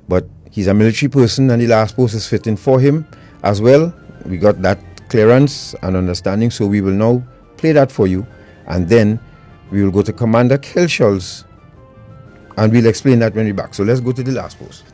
But he's a military person, and the last post is fitting for him as well. We got that clearance and understanding, so we will now play that for you, and then we will go to Commander Kelshaw's, and we'll explain that when we're back. So let's go to the last post.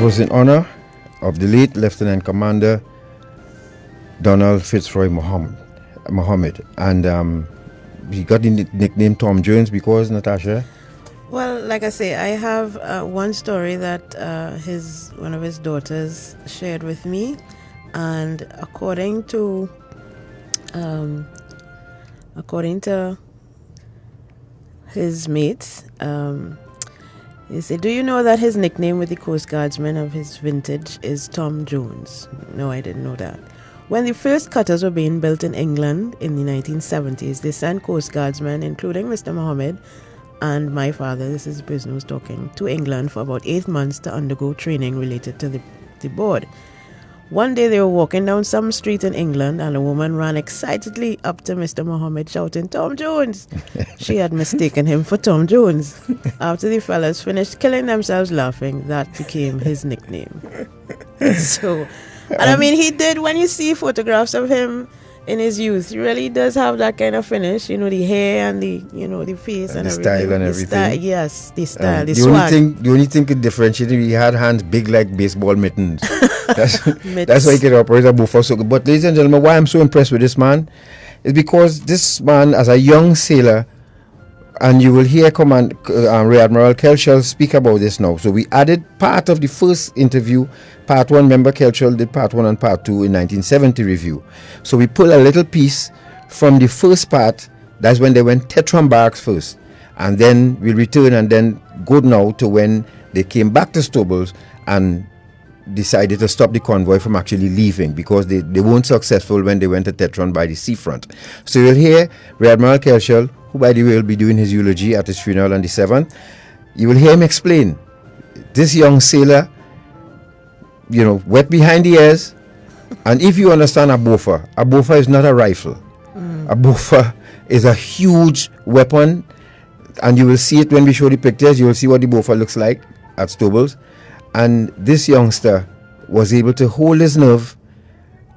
Was in honor of the late Lieutenant Commander Donald Fitzroy Mohammed, and he got the nickname Tom Jones because, Natasha? Well, like I say, I have one story that one of his daughters shared with me, and according to his mates, he said, "Do you know that his nickname with the Coast Guardsmen of his vintage is Tom Jones?" No, I didn't know that. When the first cutters were being built in England in the 1970s, they sent Coast Guardsmen, including Mr. Mohammed and my father, this is the person who's talking, to England for about 8 months to undergo training related to the board. One day they were walking down some street in England, and a woman ran excitedly up to Mr. Mohammed shouting, "Tom Jones!" She had mistaken him for Tom Jones. After the fellas finished killing themselves laughing, that became his nickname. So, and I mean, he did, when you see photographs of him in his youth, he really does have that kind of finish, the hair and the face and the everything. style and everything. Yes, the style, the the swag. only thing could differentiate him, he had hands big like baseball mittens. That's why he could operate a buffer so good. But ladies and gentlemen, why I'm so impressed with this man is because this man, as a young sailor, and you will hear Rear Admiral Kelshall speak about this now. So we added part of the first interview. Part 1, remember Kelshall did part 1 and part 2 in 1970 review. So we pull a little piece from the first part. That's when they went Tetron Barracks first. And then we'll return and then go now to when they came back to Stobles and decided to stop the convoy from actually leaving, because they weren't successful when they went to Tetron by the seafront. So you'll hear Rear Admiral Kelshall, who by the way will be doing his eulogy at his funeral on the 7th. You will hear him explain this young sailor, wet behind the ears. And if you understand a boffer is not a rifle. A boffer is a huge weapon, and you will see it when we show the pictures. You will see what the boffer looks like at Stobles. And this youngster was able to hold his nerve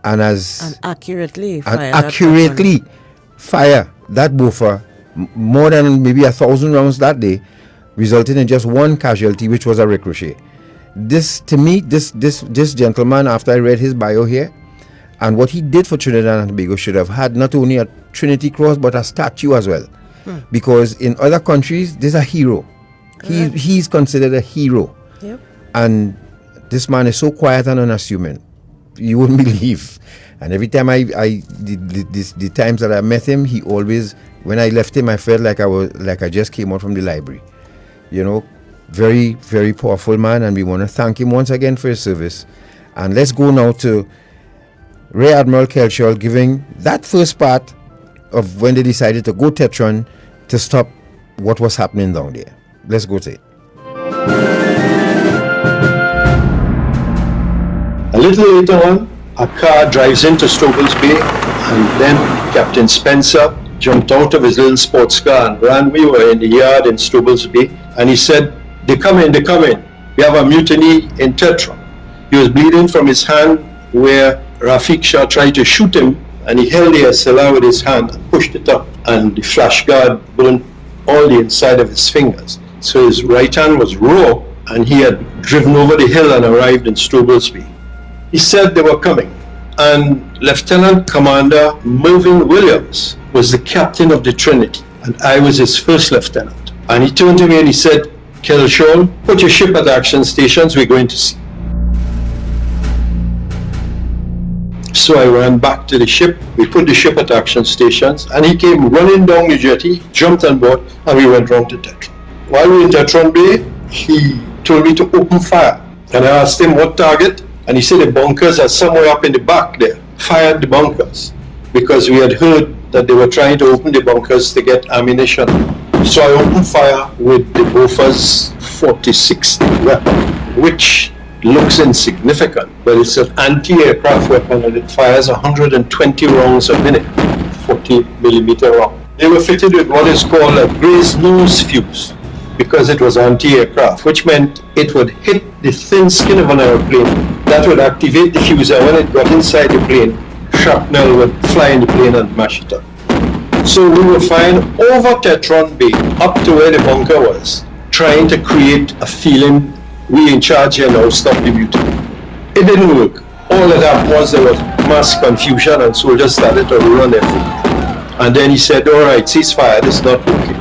and accurately fire that buffer more than maybe 1,000 rounds that day, resulting in just one casualty, which was a ricochet. This, to me, this gentleman, after I read his bio here, and what he did for Trinidad and Tobago, should have had not only a Trinity Cross, but a statue as well. Because in other countries, there's a hero. He's considered a hero. Yep. And this man is so quiet and unassuming. You wouldn't believe. And every time the times that I met him, he always, when I left him, I felt like I just came out from the library. You know, very, very powerful man, and we want to thank him once again for his service. And let's go now to Rear Admiral Kelshaw giving that first part of when they decided to go Tetron to stop what was happening down there. Let's go to it. A little later on, a car drives into Stoble's Bay, and then Captain Spencer jumped out of his little sports car and ran. We were in the yard in Stoble's Bay, and he said, "They're coming, they're coming. We have a mutiny in Tetron." He was bleeding from his hand where Rafiq Shah tried to shoot him, and he held the SLR with his hand and pushed it up, and the flash guard burned all the inside of his fingers. So his right hand was raw, and he had driven over the hill and arrived in Stoble's Bay. He said they were coming, and Lieutenant Commander Mervyn Williams was the captain of the Trinity, and I was his first lieutenant. And he turned to me and he said, "Kelshaw, put your ship at action stations, we're going to sea." So I ran back to the ship, we put the ship at action stations, and he came running down the jetty, jumped on board, and we went round to Tetron. While we were in Tetron Bay, he told me to open fire. And I asked him what target, and he said the bunkers are somewhere up in the back there. Fired the bunkers, because we had heard that they were trying to open the bunkers to get ammunition. So I opened fire with the Bofors 46 weapon, which looks insignificant, but it's an anti-aircraft weapon, and it fires 120 rounds a minute, 40mm round. They were fitted with what is called a graze nose fuse, because it was anti-aircraft, which meant it would hit the thin skin of an airplane. That would activate the fuse, and when it got inside the plane, shrapnel would fly in the plane and mash it up. So we were flying over Tetron Bay, up to where the bunker was, trying to create a feeling, we in charge here now, stop the mutiny. It didn't work. All that happened was there was mass confusion, and soldiers started to run their feet. And then he said, "All right, ceasefire, this is not working."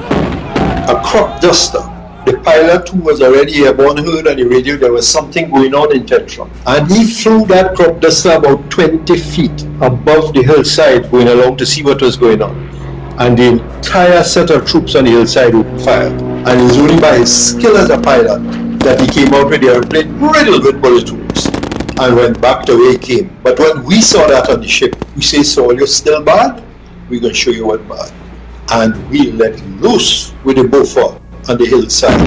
A crop duster, the pilot who was already airborne heard on the radio there was something going on in Tetron. And he flew that crop duster about 20 feet above the hillside, going along to see what was going on. And the entire set of troops on the hillside opened fire. And it was only by his skill as a pilot that he came out with the airplane riddled with bullet wounds and went back to where he came. But when we saw that on the ship, we say, "Saul, you're still bad? We're going to show you what bad." And we let loose with the Bofors on the hillside.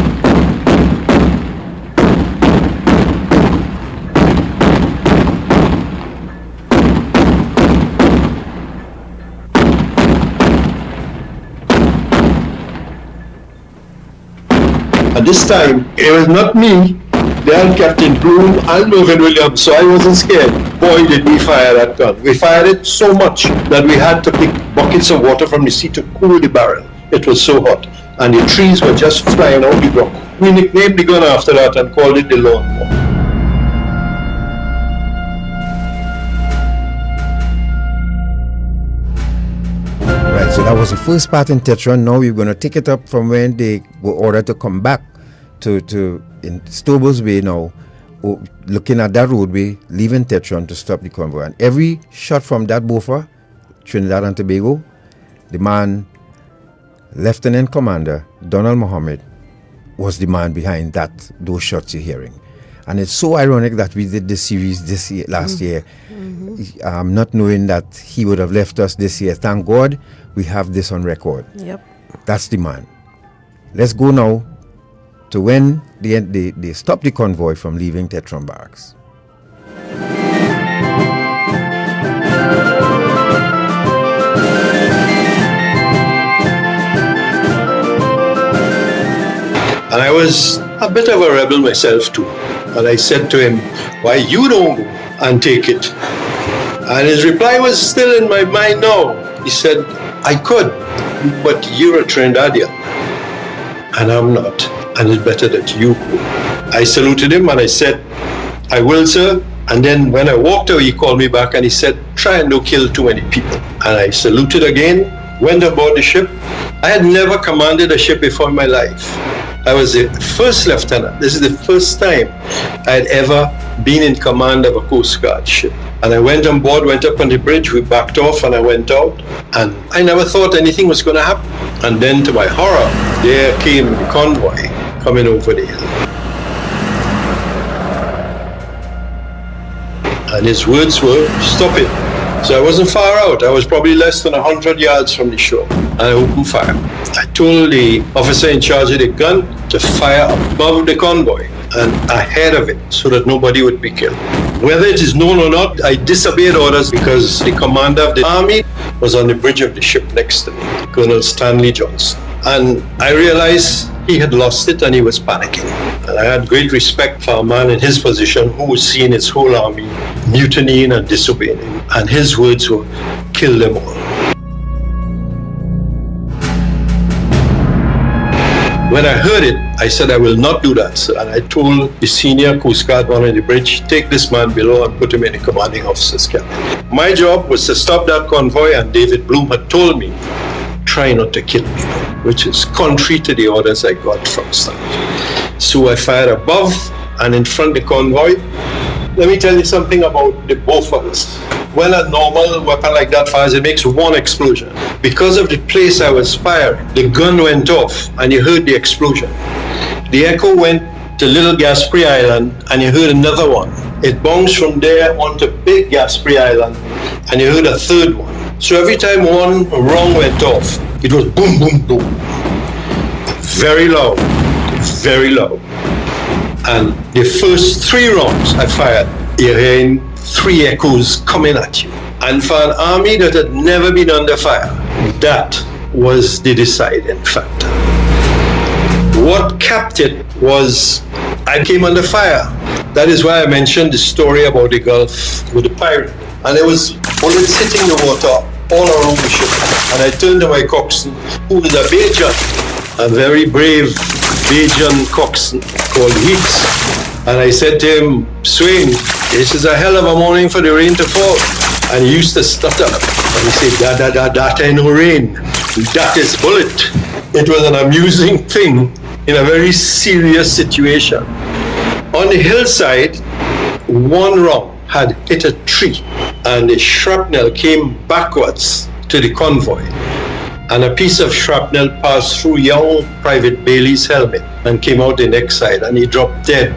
And this time, it was not me. They had Captain Bloom and Mervyn Williams, so I wasn't scared. Boy, did we fire that gun. We fired it so much that we had to pick buckets of water from the sea to cool the barrel. It was so hot. And the trees were just flying out the ground. We nicknamed the gun after that and called it the lawnmower. Right, so that was the first part in Tetron. Now we're going to take it up from when they were ordered to come back to in Stoble's Bay now, looking at that roadway, leaving Tetron to stop the convoy. And every shot from that Bofors, Trinidad and Tobago, the man, Lieutenant Commander Donald Mohammed, was the man behind those shots you're hearing. And it's so ironic that we did this series last year, not knowing that he would have left us this year. Thank God we have this on record. Yep. That's the man. Let's go now to when they stopped the convoy from leaving Tetron Barracks. And I was a bit of a rebel myself too. And I said to him, "Why you don't go and take it?" And his reply was still in my mind now. He said, I could, but you're a Trinidadian, and I'm not, and it's better that you go. I saluted him and I said, I will, sir. And then when I walked away, he called me back and he said, try and don't kill too many people. And I saluted again, went aboard the ship. I had never commanded a ship before in my life. I was the first lieutenant. This is the first time I had ever been in command of a Coast Guard ship. And I went on board, went up on the bridge, we backed off and I went out. And I never thought anything was going to happen. And then to my horror, there came the convoy coming over the hill. And his words were, stop it. So I wasn't far out. I was probably less than 100 yards from the shore. And I opened fire. I told the officer in charge of the gun to fire above the convoy and ahead of it so that nobody would be killed. Whether it is known or not, I disobeyed orders because the commander of the army was on the bridge of the ship next to me, Colonel Stanley Johnson. And I realized he had lost it and he was panicking. And I had great respect for a man in his position who was seeing his whole army mutinying and disobeying him. And his words were, kill them all. When I heard it, I said, I will not do that, sir. And I told the senior Coast Guard man on the bridge, take this man below and put him in the commanding officer's cabin. My job was to stop that convoy, and David Bloom had told me, try not to kill people, which is contrary to the orders I got from Stanley. So I fired above and in front of the convoy. Let me tell you something about the Potholes. When a normal weapon like that fires, it makes one explosion. Because of the place I was firing, the gun went off and you heard the explosion. The echo went to Little Gaspre Island and you heard another one. It bounced from there onto Big Gaspre Island and you heard a third one. So every time one round went off, it was boom, boom, boom. Very loud, very loud. And the first 3 rounds I fired, you're hearing 3 echoes coming at you. And for an army that had never been under fire, that was the deciding factor. What capped it was I came under fire. That is why I mentioned the story about the Gulf with the pirate. And there was bullets hitting the water all around the ship. And I turned to my coxswain, who was a Bajan, a very brave Bajan coxswain called Weeks. And I said to him, Swain, this is a hell of a morning for the rain to fall. And he used to stutter. And he said, that ain't no rain. That is bullet. It was an amusing thing in a very serious situation. On the hillside, one round had hit a tree and the shrapnel came backwards to the convoy. And a piece of shrapnel passed through young Private Bailey's helmet and came out the next side and he dropped dead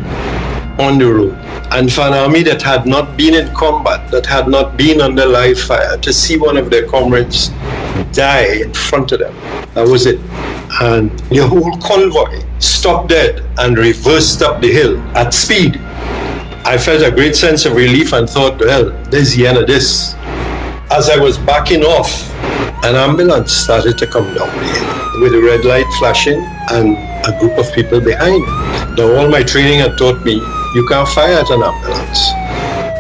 on the road. And for an army that had not been in combat, that had not been under live fire, to see one of their comrades die in front of them, that was it. And the whole convoy stopped dead and reversed up the hill at speed. I felt a great sense of relief and thought, well, this is the end of this. As I was backing off, an ambulance started to come down the hill with a red light flashing and a group of people behind it. Now all my training had taught me, you can't fire at an ambulance.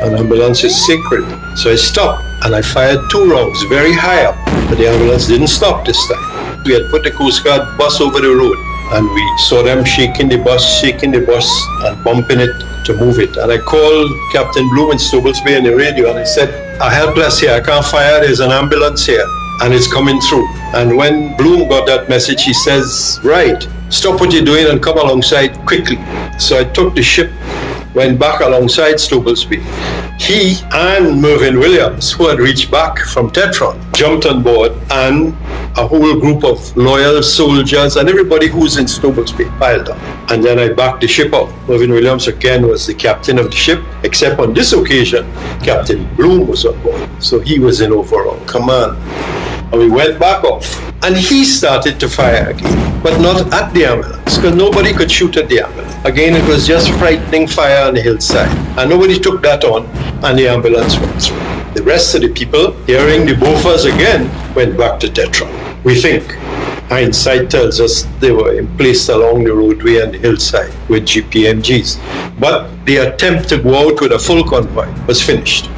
An ambulance is sacred. So I stopped and I fired 2 rounds very high up, but the ambulance didn't stop this time. We had put the Coast Guard bus over the road and we saw them shaking the bus and bumping it to move it. And I called Captain Bloom in Stobles Bay on the radio and I said, I helpless here, I can't fire, there's an ambulance here and it's coming through. And when Bloom got that message, he says, right, stop what you're doing and come alongside quickly. So I took the ship, went back alongside Stobles Bay. He and Mervyn Williams, who had reached back from Tetron, jumped on board, and a whole group of loyal soldiers and everybody who was in Stobles Bay piled up. And then I backed the ship up. Mervyn Williams again was the captain of the ship, except on this occasion, Captain Bloom was on board. So he was in overall command. And we went back off. And he started to fire again, but not at the ambulance, because nobody could shoot at the ambulance. Again, it was just frightening fire on the hillside. And nobody took that on, and the ambulance went through. The rest of the people, hearing the Bofors again, went back to Tetron. We think. Hindsight tells us they were placed along the roadway and the hillside with GPMGs. But the attempt to go out with a full convoy was finished.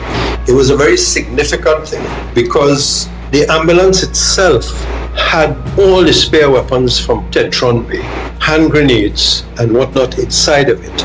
It was a very significant thing because The ambulance itself had all the spare weapons from Tetron Bay, hand grenades and whatnot inside of it,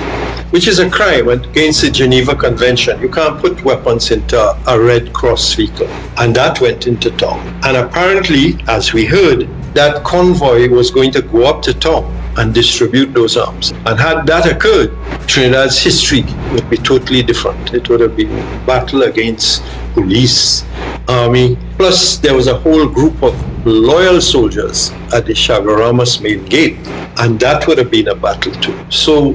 which is a crime against the Geneva Convention. You can't put weapons into a Red Cross vehicle. And that went into town. And apparently, as we heard, that convoy was going to go up to town and distribute those arms. And had that occurred, Trinidad's history would be totally different. It would have been a battle against police, army, plus there was a whole group of loyal soldiers at the Chaguaramas main gate, and that would have been a battle too. So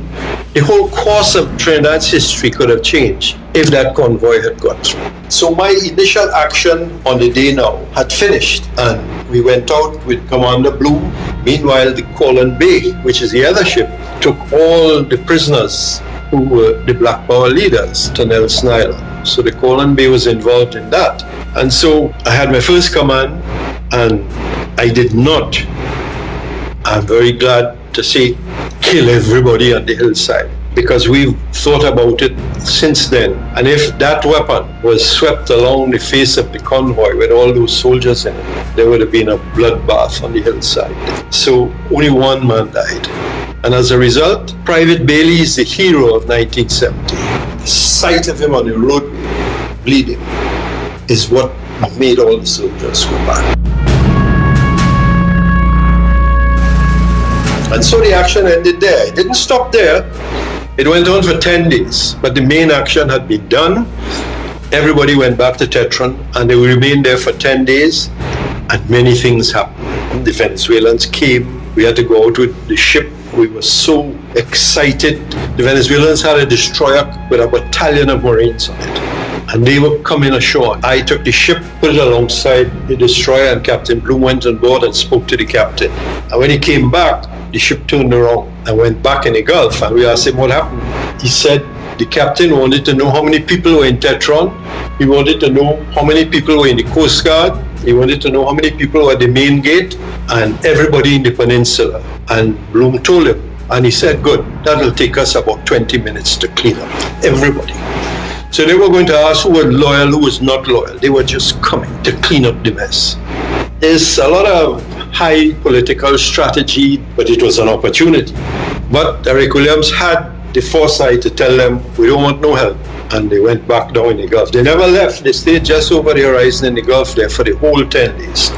the whole course of Trinidad's history could have changed if that convoy had got through. So my initial action on the day now had finished, and we went out with Commander Bloom. Meanwhile, the Colin Bay, which is the other ship, took all the prisoners who were the Black Power leaders to Nelson Island. So the Colin Bay was involved in that. And so I had my first command, and I did not, I'm very glad to say, kill everybody on the hillside, because we've thought about it since then. And if that weapon was swept along the face of the convoy with all those soldiers in it, there would have been a bloodbath on the hillside. So only one man died. And as a result, Private Bailey is the hero of 1970. The sight of him on the road bleeding is what made all the soldiers go back. And so the action ended there. It didn't stop there. It went on for 10 days, but the main action had been done. Everybody went back to Tetron, and they remained there for 10 days, and many things happened. The Venezuelans came. We had to go out with the ship. We were so excited. The Venezuelans had a destroyer with a battalion of Marines on it, and they were coming ashore. I took the ship, put it alongside the destroyer, and Captain Bloom went on board and spoke to the captain. And when he came back, the ship turned around and went back in the Gulf, and we asked him what happened. He said the captain wanted to know how many people were in Tetron. He wanted to know how many people were in the Coast Guard. He wanted to know how many people were at the main gate and everybody in the peninsula. And Bloom told him, and he said, good, that'll take us about 20 minutes to clean up everybody. So they were going to ask who was loyal, who was not loyal. They were just coming to clean up the mess. There's a lot of high political strategy, but it was an opportunity. But Eric Williams had the foresight to tell them, we don't want no help. And they went back down in the Gulf. They never left. They stayed just over the horizon in the Gulf there for the whole 10 days.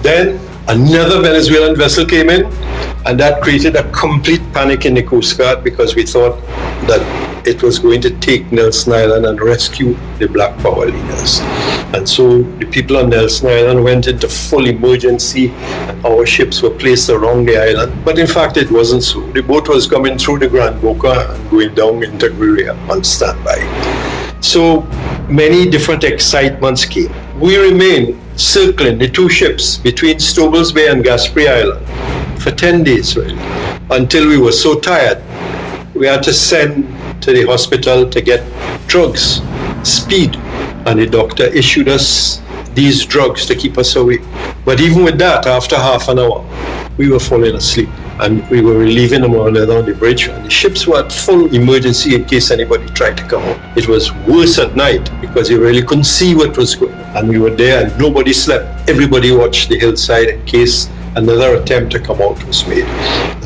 Then another Venezuelan vessel came in, and that created a complete panic in the Coast Guard, because we thought that it was going to take Nelson Island and rescue the Black Power leaders. And so the people on Nelson Island went into full emergency, and our ships were placed around the island. But in fact, it wasn't so. The boat was coming through the Grand Boca and going down into Guerrilla on standby. So many different excitements came. We remained circling the two ships between Stobles Bay and Gaspre Island for 10 days, really, until we were so tired. We had to send to the hospital to get drugs, speed, and the doctor issued us these drugs to keep us awake. But even with that, after half an hour, we were falling asleep, and we were relieving them all down the bridge, and the ships were at full emergency in case anybody tried to come out. It was worse at night because you really couldn't see what was going on, and we were there and nobody slept. Everybody watched the hillside in case another attempt to come out was made.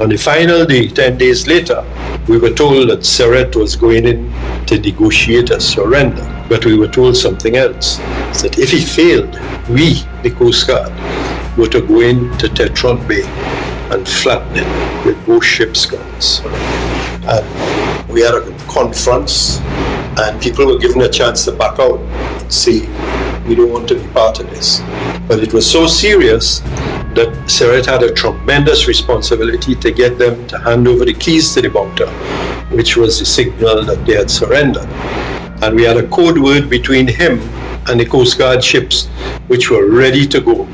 On the final day, 10 days later, we were told that Seret was going in to negotiate a surrender. But we were told something else, that if he failed, we, the Coast Guard, were to go into Tetron Bay and flatten it with both ships' guns. And we had a conference, and people were given a chance to back out and say, we don't want to be part of this. But it was so serious that Seret had a tremendous responsibility to get them to hand over the keys to the bunker, which was the signal that they had surrendered. And we had a code word between him and the Coast Guard ships, which were ready to go.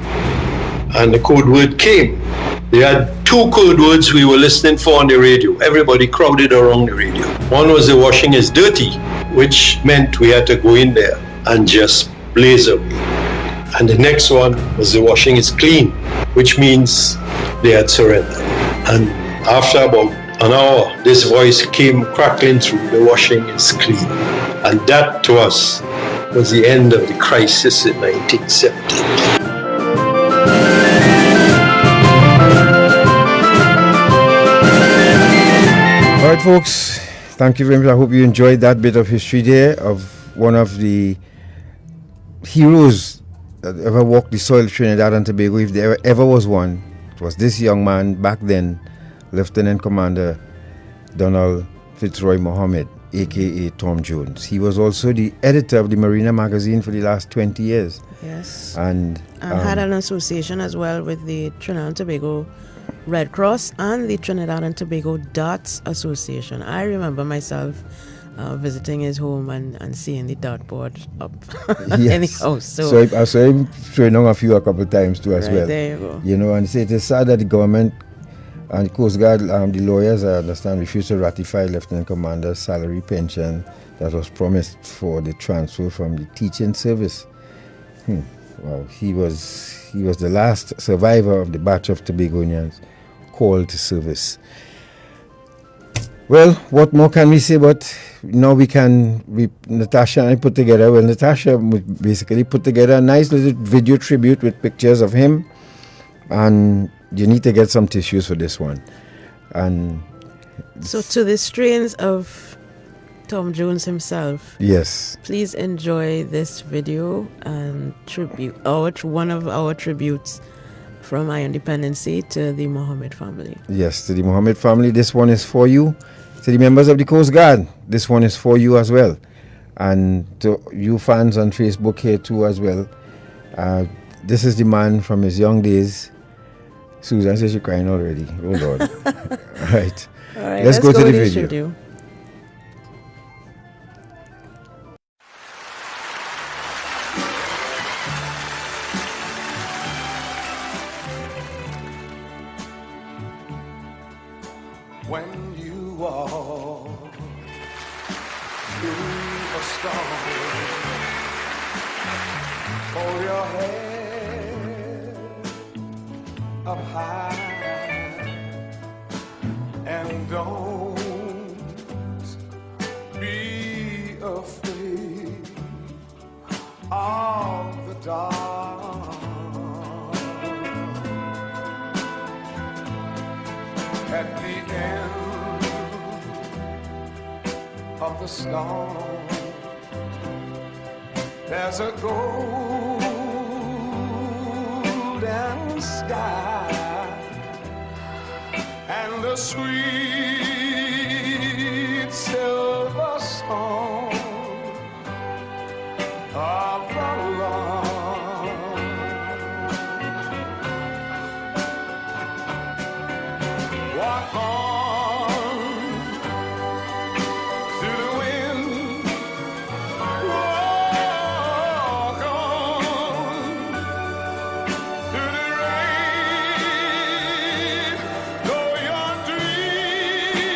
And the code word came. They had two code words we were listening for on the radio. Everybody crowded around the radio. One was the washing is dirty, which meant we had to go in there and just blaze away. And the next one was the washing is clean, which means they had surrendered. And after about an hour, this voice came crackling through, the washing is clean. And that to us was the end of the crisis in 1970. All right, folks, thank you very much. I hope you enjoyed that bit of history there of one of the heroes that ever walked the soil of Trinidad and Tobago. If there ever was one, it was this young man back then, Lieutenant Commander Donald Mohammed, aka Tom Jones. He was also the editor of the Marina magazine for the last 20 years. Yes. And had an association as well with the Trinidad and Tobago Red Cross and the Trinidad and Tobago Darts Association. I remember myself visiting his home and seeing the dartboard up in the house. So I saw him showing on a couple of times too as well. There you go. You know, and it is sad that the government and the Coast Guard, the lawyers, I understand, refused to ratify Lieutenant Commander's salary pension that was promised for the transfer from the teaching service. Well, he was the last survivor of the batch of Tobagonians called to service. Well, what more can we say? But now Natasha and I put together. Well, Natasha basically put together a nice little video tribute with pictures of him, and you need to get some tissues for this one. And so, to the strains of Tom Jones himself. Yes. Please enjoy this video and tribute, one of our tributes from Iron Dependency to the Mohammed family. Yes, to the Mohammed family. This one is for you. To the members of the Coast Guard, this one is for you as well. And to you fans on Facebook here too as well. This is the man from his young days. Susan says she's crying already. Oh Lord. All right. Let's go to the video. When you walk through a storm, hold your head up high and don't be afraid of the dark. At the end of the storm, there's a golden sky and a sweet silver song of the Lord. Walk on through the wind, walk on through the rain, though your dreams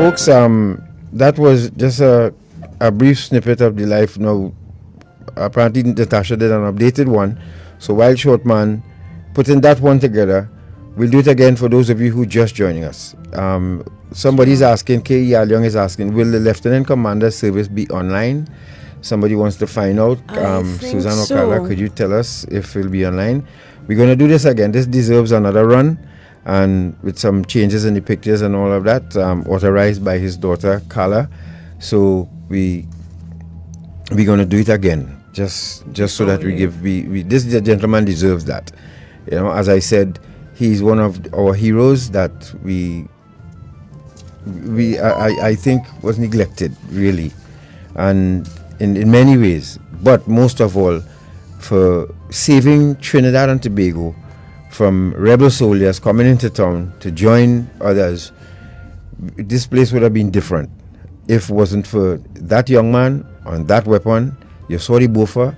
folks, that was just a brief snippet of the life. Now, apparently Natasha did an updated one. So while Shortman putting that one together, we'll do it again for those of you who just joining us. Somebody's asking, K. Yalyong is asking, will the Lieutenant Commander service be online? Somebody wants to find out. Susan Okada, could you tell us if it'll be online? We're going to do this again. This deserves another run, and with some changes in the pictures and all of that, authorized by his daughter, Carla. So we're going to do it again. Just so that this gentleman deserves that. You know, as I said, he's one of our heroes that I think was neglected, really, and in many ways, but most of all for saving Trinidad and Tobago from rebel soldiers coming into town to join others. This place would have been different if it wasn't for that young man on that weapon. You saw the buffer.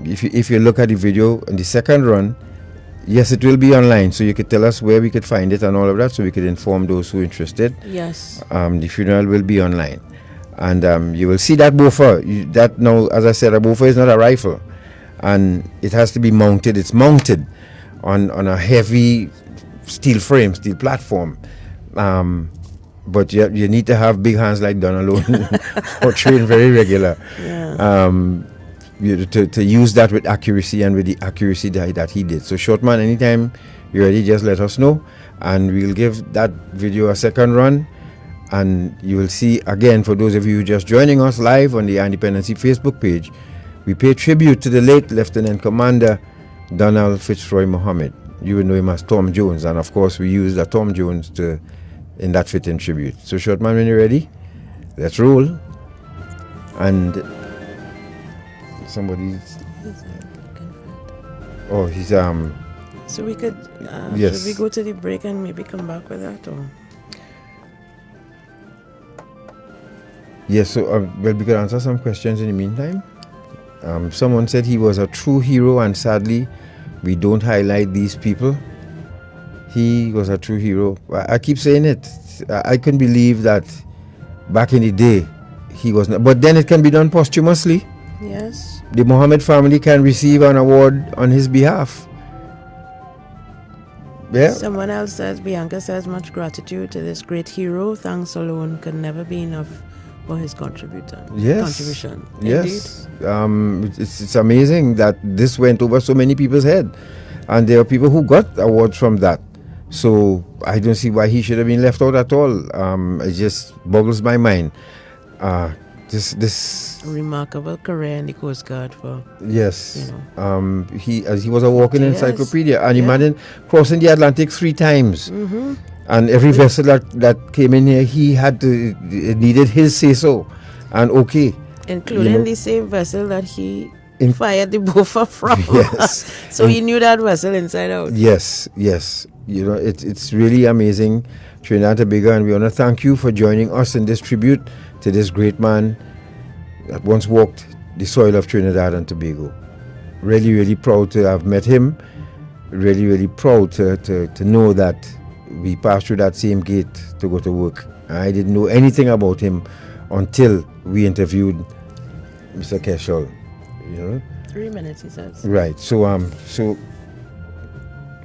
If you look at the video in the second run, yes, it will be online, so you could tell us where we could find it and all of that, so we could inform those who are interested. Yes. The funeral will be online, and you will see that buffer. That now, as I said, a buffer is not a rifle, and it has to be mounted. It's mounted on a heavy steel frame, steel platform. But you need to have big hands like Donald or train very regular. Yeah. To use that with accuracy and with the accuracy that he did. So Shortman, anytime you're ready, just let us know, and we'll give that video a second run, and you will see again, for those of you just joining us live on the Independency Facebook page, we pay tribute to the late Lieutenant Commander Donald Fitzroy Mohammed. You will know him as Tom Jones, and of course we use that Tom Jones in that fitting tribute. So Shortman, when you're ready, let's roll. And somebody's he's so we could yes. should we go to the break and maybe come back with that, or yes, so well, we could answer some questions in the meantime. Someone said he was a true hero, and sadly we don't highlight these people. He was a true hero. I keep saying it. I couldn't believe that back in the day he was not, but then it can be done posthumously. yes. The Mohammed family can receive an award on his behalf. Yeah. Someone else says, Bianca says, much gratitude to this great hero. Thanks alone can never be enough for his contribution. Yes. It's amazing that this went over so many people's head, and there are people who got awards from that. So I don't see why he should have been left out at all. It just boggles my mind. This remarkable career in the Coast Guard for yes. He was a walking encyclopedia, and imagine crossing the Atlantic 3 times. Mm-hmm. And every vessel that came in here, he it needed his say so, and okay, including the same vessel that he fired the buffer from. Yes. So he knew that vessel inside out. Yes. You know, it's really amazing, Trinidad and Tobago, and we want to thank you for joining us in this tribute to this great man that once walked the soil of Trinidad and Tobago. Really, really proud to have met him. Really, really proud to know that we passed through that same gate to go to work. I didn't know anything about him until we interviewed Mr. Keshal. You know. 3 minutes, he says. Right. So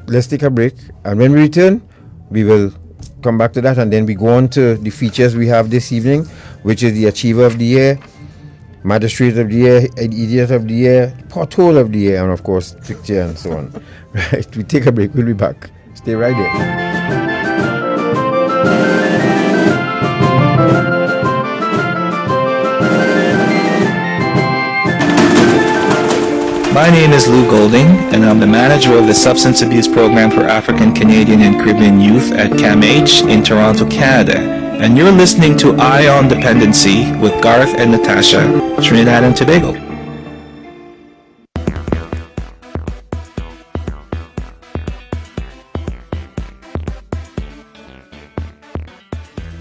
let's take a break, and when we return, we will come back to that, and then we go on to the features we have this evening, which is the Achiever of the Year, Magistrate of the Year, Idiot of the Year, Pothole of the Year, and of course, Picture and so on. Right. We take a break. We'll be back. Stay right there. My name is Lou Golding, and I'm the manager of the Substance Abuse Program for African, Canadian, and Caribbean Youth at CAMH in Toronto, Canada. And you're listening to Eye on Dependency with Garth and Natasha, Trinidad and Tobago.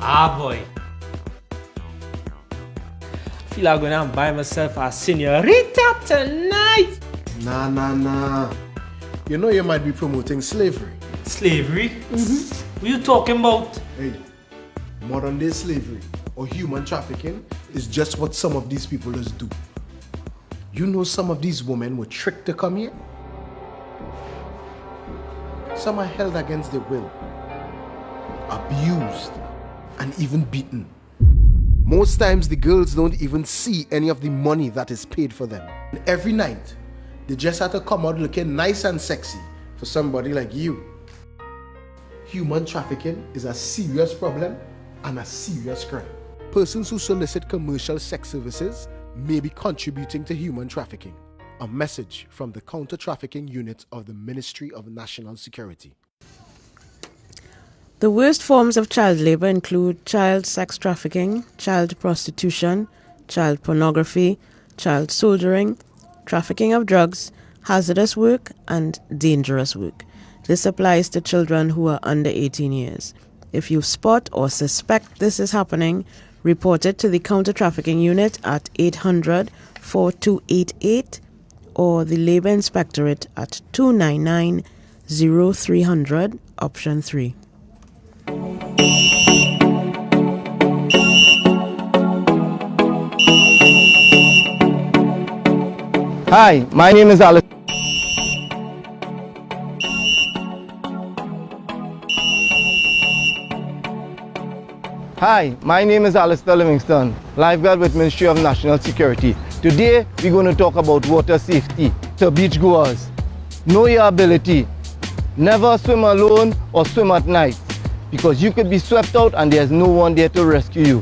Ah boy. I feel like going to buy myself a senorita tonight. Nah. You know you might be promoting slavery. Slavery? Mm-hmm. What are you talking about? Hey, modern day slavery or human trafficking is just what some of these people just do. You know, some of these women were tricked to come here. Some are held against their will, abused, and even beaten. Most times the girls don't even see any of the money that is paid for them. And every night, they just have to come out looking nice and sexy for somebody like you. Human trafficking is a serious problem and a serious crime. Persons who solicit commercial sex services may be contributing to human trafficking. A message from the Counter-Trafficking Unit of the Ministry of National Security. The worst forms of child labor include child sex trafficking, child prostitution, child pornography, child soldiering, trafficking of drugs, hazardous work, and dangerous work. This applies to children who are under 18 years. If you spot or suspect this is happening, report it to the Counter-Trafficking Unit at 800-4288 or the Labour Inspectorate at 299-0300, option 3. Hi, my name is Alice. Hi, my name is Alistair Livingston, lifeguard with Ministry of National Security. Today, we're going to talk about water safety to beachgoers. Know your ability. Never swim alone or swim at night because you could be swept out and there's no one there to rescue you.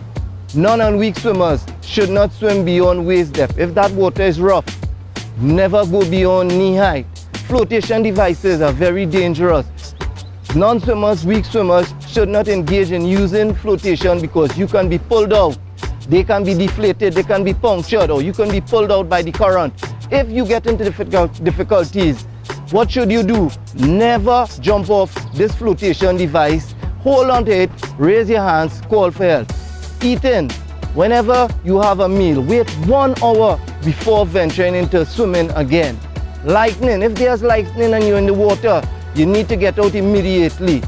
Non and weak swimmers should not swim beyond waist depth. If that water is rough, never go beyond knee height. Flotation devices are very dangerous. Non-swimmers, weak swimmers should not engage in using flotation because you can be pulled out. They can be deflated, they can be punctured, or you can be pulled out by the current. If you get into difficulties, what should you do? Never jump off this flotation device. Hold on to it, raise your hands, call for help. Eating. Whenever you have a meal, wait 1 hour before venturing into swimming again. Lightning. If there's lightning and you're in the water, you need to get out immediately.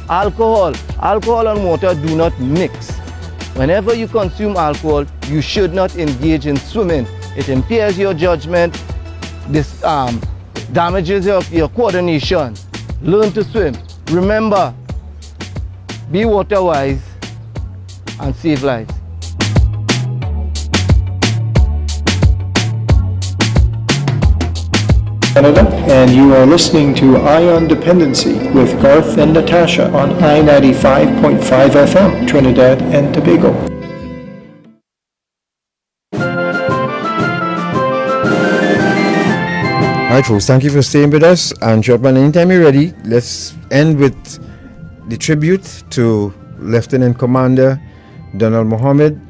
Alcohol and water do not mix. Whenever you consume alcohol, you should not engage in swimming. It impairs your judgment. This damages your coordination. Learn to swim. Remember, be water wise and save lives. Canada, and you are listening to Ion Dependency with Garth and Natasha on I-95.5 FM, Trinidad and Tobago. Alright folks, thank you for staying with us, and Shortman, anytime you're ready, let's end with the tribute to Lieutenant Commander Donald Mohammed.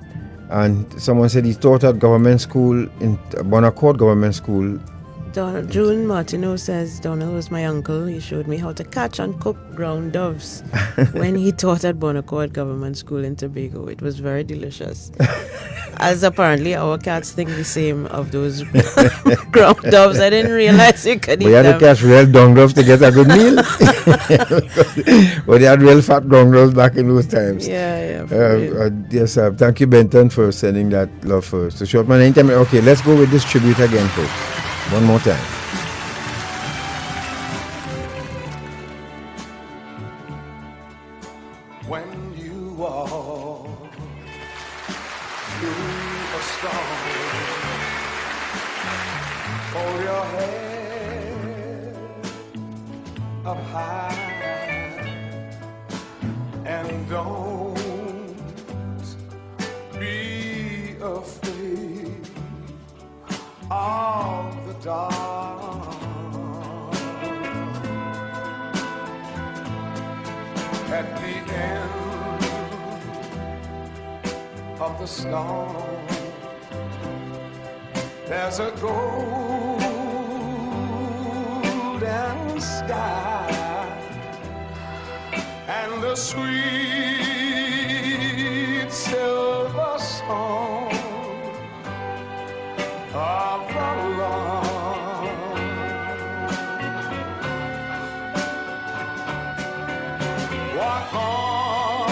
And someone said he taught at government school, in Bonaccord Government School. June Martineau says Donald was my uncle. He showed me how to catch and cook ground doves when he taught at Bonaccord Government School in Tobago. It was very delicious. As apparently our cats think the same of those ground doves. I didn't realize you could eat them. We had to catch real dung doves to get a good meal. Well, they had real fat dung doves back in those times. Yeah. Yes, thank you, Benton, for sending that love for us. So, Shortman, anytime. Okay, let's go with this tribute again, folks. One more time. When you walk through a storm, hold your head up high and don't be afraid of the dark. At the end of the storm, there's a golden sky and the sweet silver song of the Lord. Walk on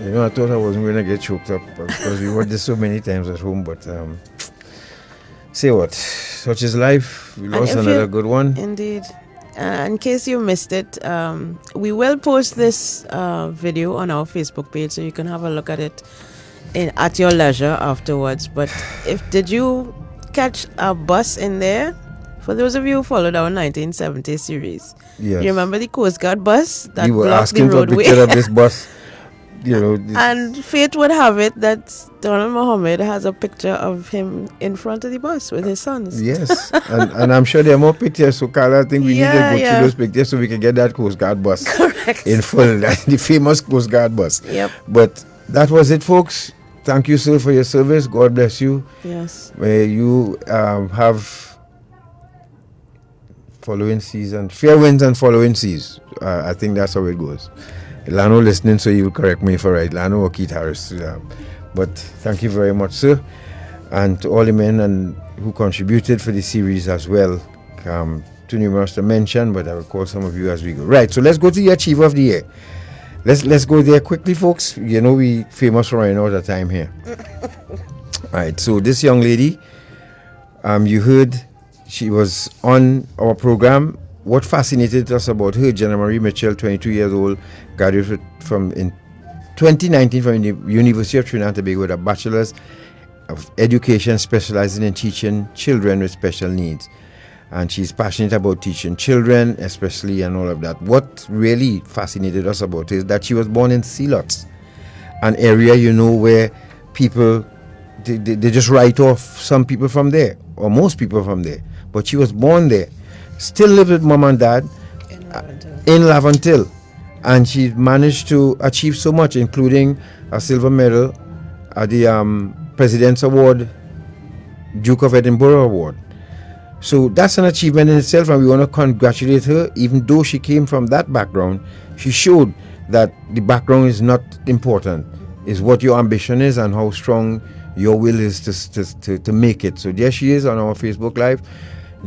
You know, I thought I wasn't going to get choked up because we watched this so many times at home, but say what? Such is life. We lost another good one. Indeed. In case you missed it, we will post this video on our Facebook page so you can have a look at it at your leisure afterwards. But did you catch a bus in there? For those of you who followed our 1970 series, yes. You remember the Coast Guard bus that you were blocked asking the for a roadway? picture of this bus. You know, and fate would have it that Donald Mohammed has a picture of him in front of the bus with his sons. Yes, and I'm sure there are more pictures. So, Carla, I think we need to go through those pictures so we can get that Coast Guard bus. Correct. In full, the famous Coast Guard bus. Yep. But that was it, folks. Thank you, sir, for your service. God bless you. Yes. May you have following season, fair winds and following seas. I think that's how it goes. Lano listening, so you will correct me if I right. Lano or Keith Harris. But thank you very much, sir. And to all the men who contributed for the series as well. Too numerous to mention, but I will call some of you as we go. Right, so let's go to the Achiever of the Year. Let's go there quickly, folks. You know we famous for running out of time here. Right, so this young lady, you heard she was on our program. What fascinated us about her, Jenna Marie Mitchell, 22 years old, graduated in 2019 from the University of Trinidad and Tobago with a Bachelor's of Education specializing in teaching children with special needs. And she's passionate about teaching children, especially, and all of that. What really fascinated us about her is that she was born in Sealots, an area, you know, where people, they just write off some people from there, or most people from there. But she was born there. Still live with mom and dad in Laventille, and she managed to achieve so much, including a silver medal at the President's Award, Duke of Edinburgh Award. So that's an achievement in itself, and we want to congratulate her. Even though she came from that background, she showed that the background is not important. It's what your ambition is and how strong your will is to make it. So there she is on our Facebook Live,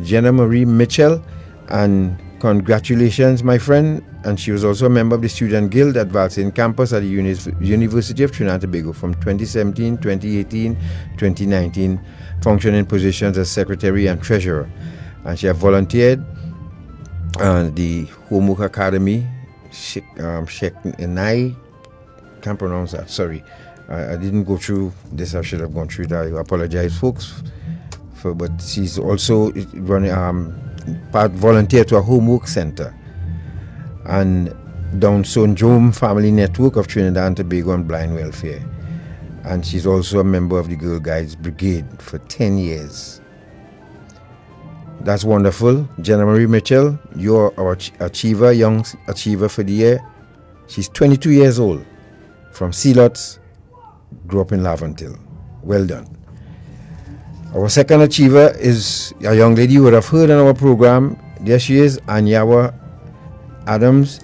Jenna Marie Mitchell, and congratulations, my friend. And she was also a member of the Student Guild at Valsayn campus at the University of Trinidad and Tobago from 2017, 2018, 2019, functioning positions as secretary and treasurer. And she has volunteered at the Homework Academy, Sheknai, can't pronounce that, sorry. I didn't go through this, I should have gone through that. I apologize, folks. But she's also volunteer to a homework center and Down Syndrome Family Network of Trinidad and Tobago and Blind Welfare. And she's also a member of the Girl Guides Brigade for 10 years. That's wonderful. Jenna Marie Mitchell, you're our achiever, young achiever for the year. She's 22 years old, from Sealots, grew up in Laventille. Well done. Our second achiever is a young lady you would have heard on our program. There she is, Anyawa Adams,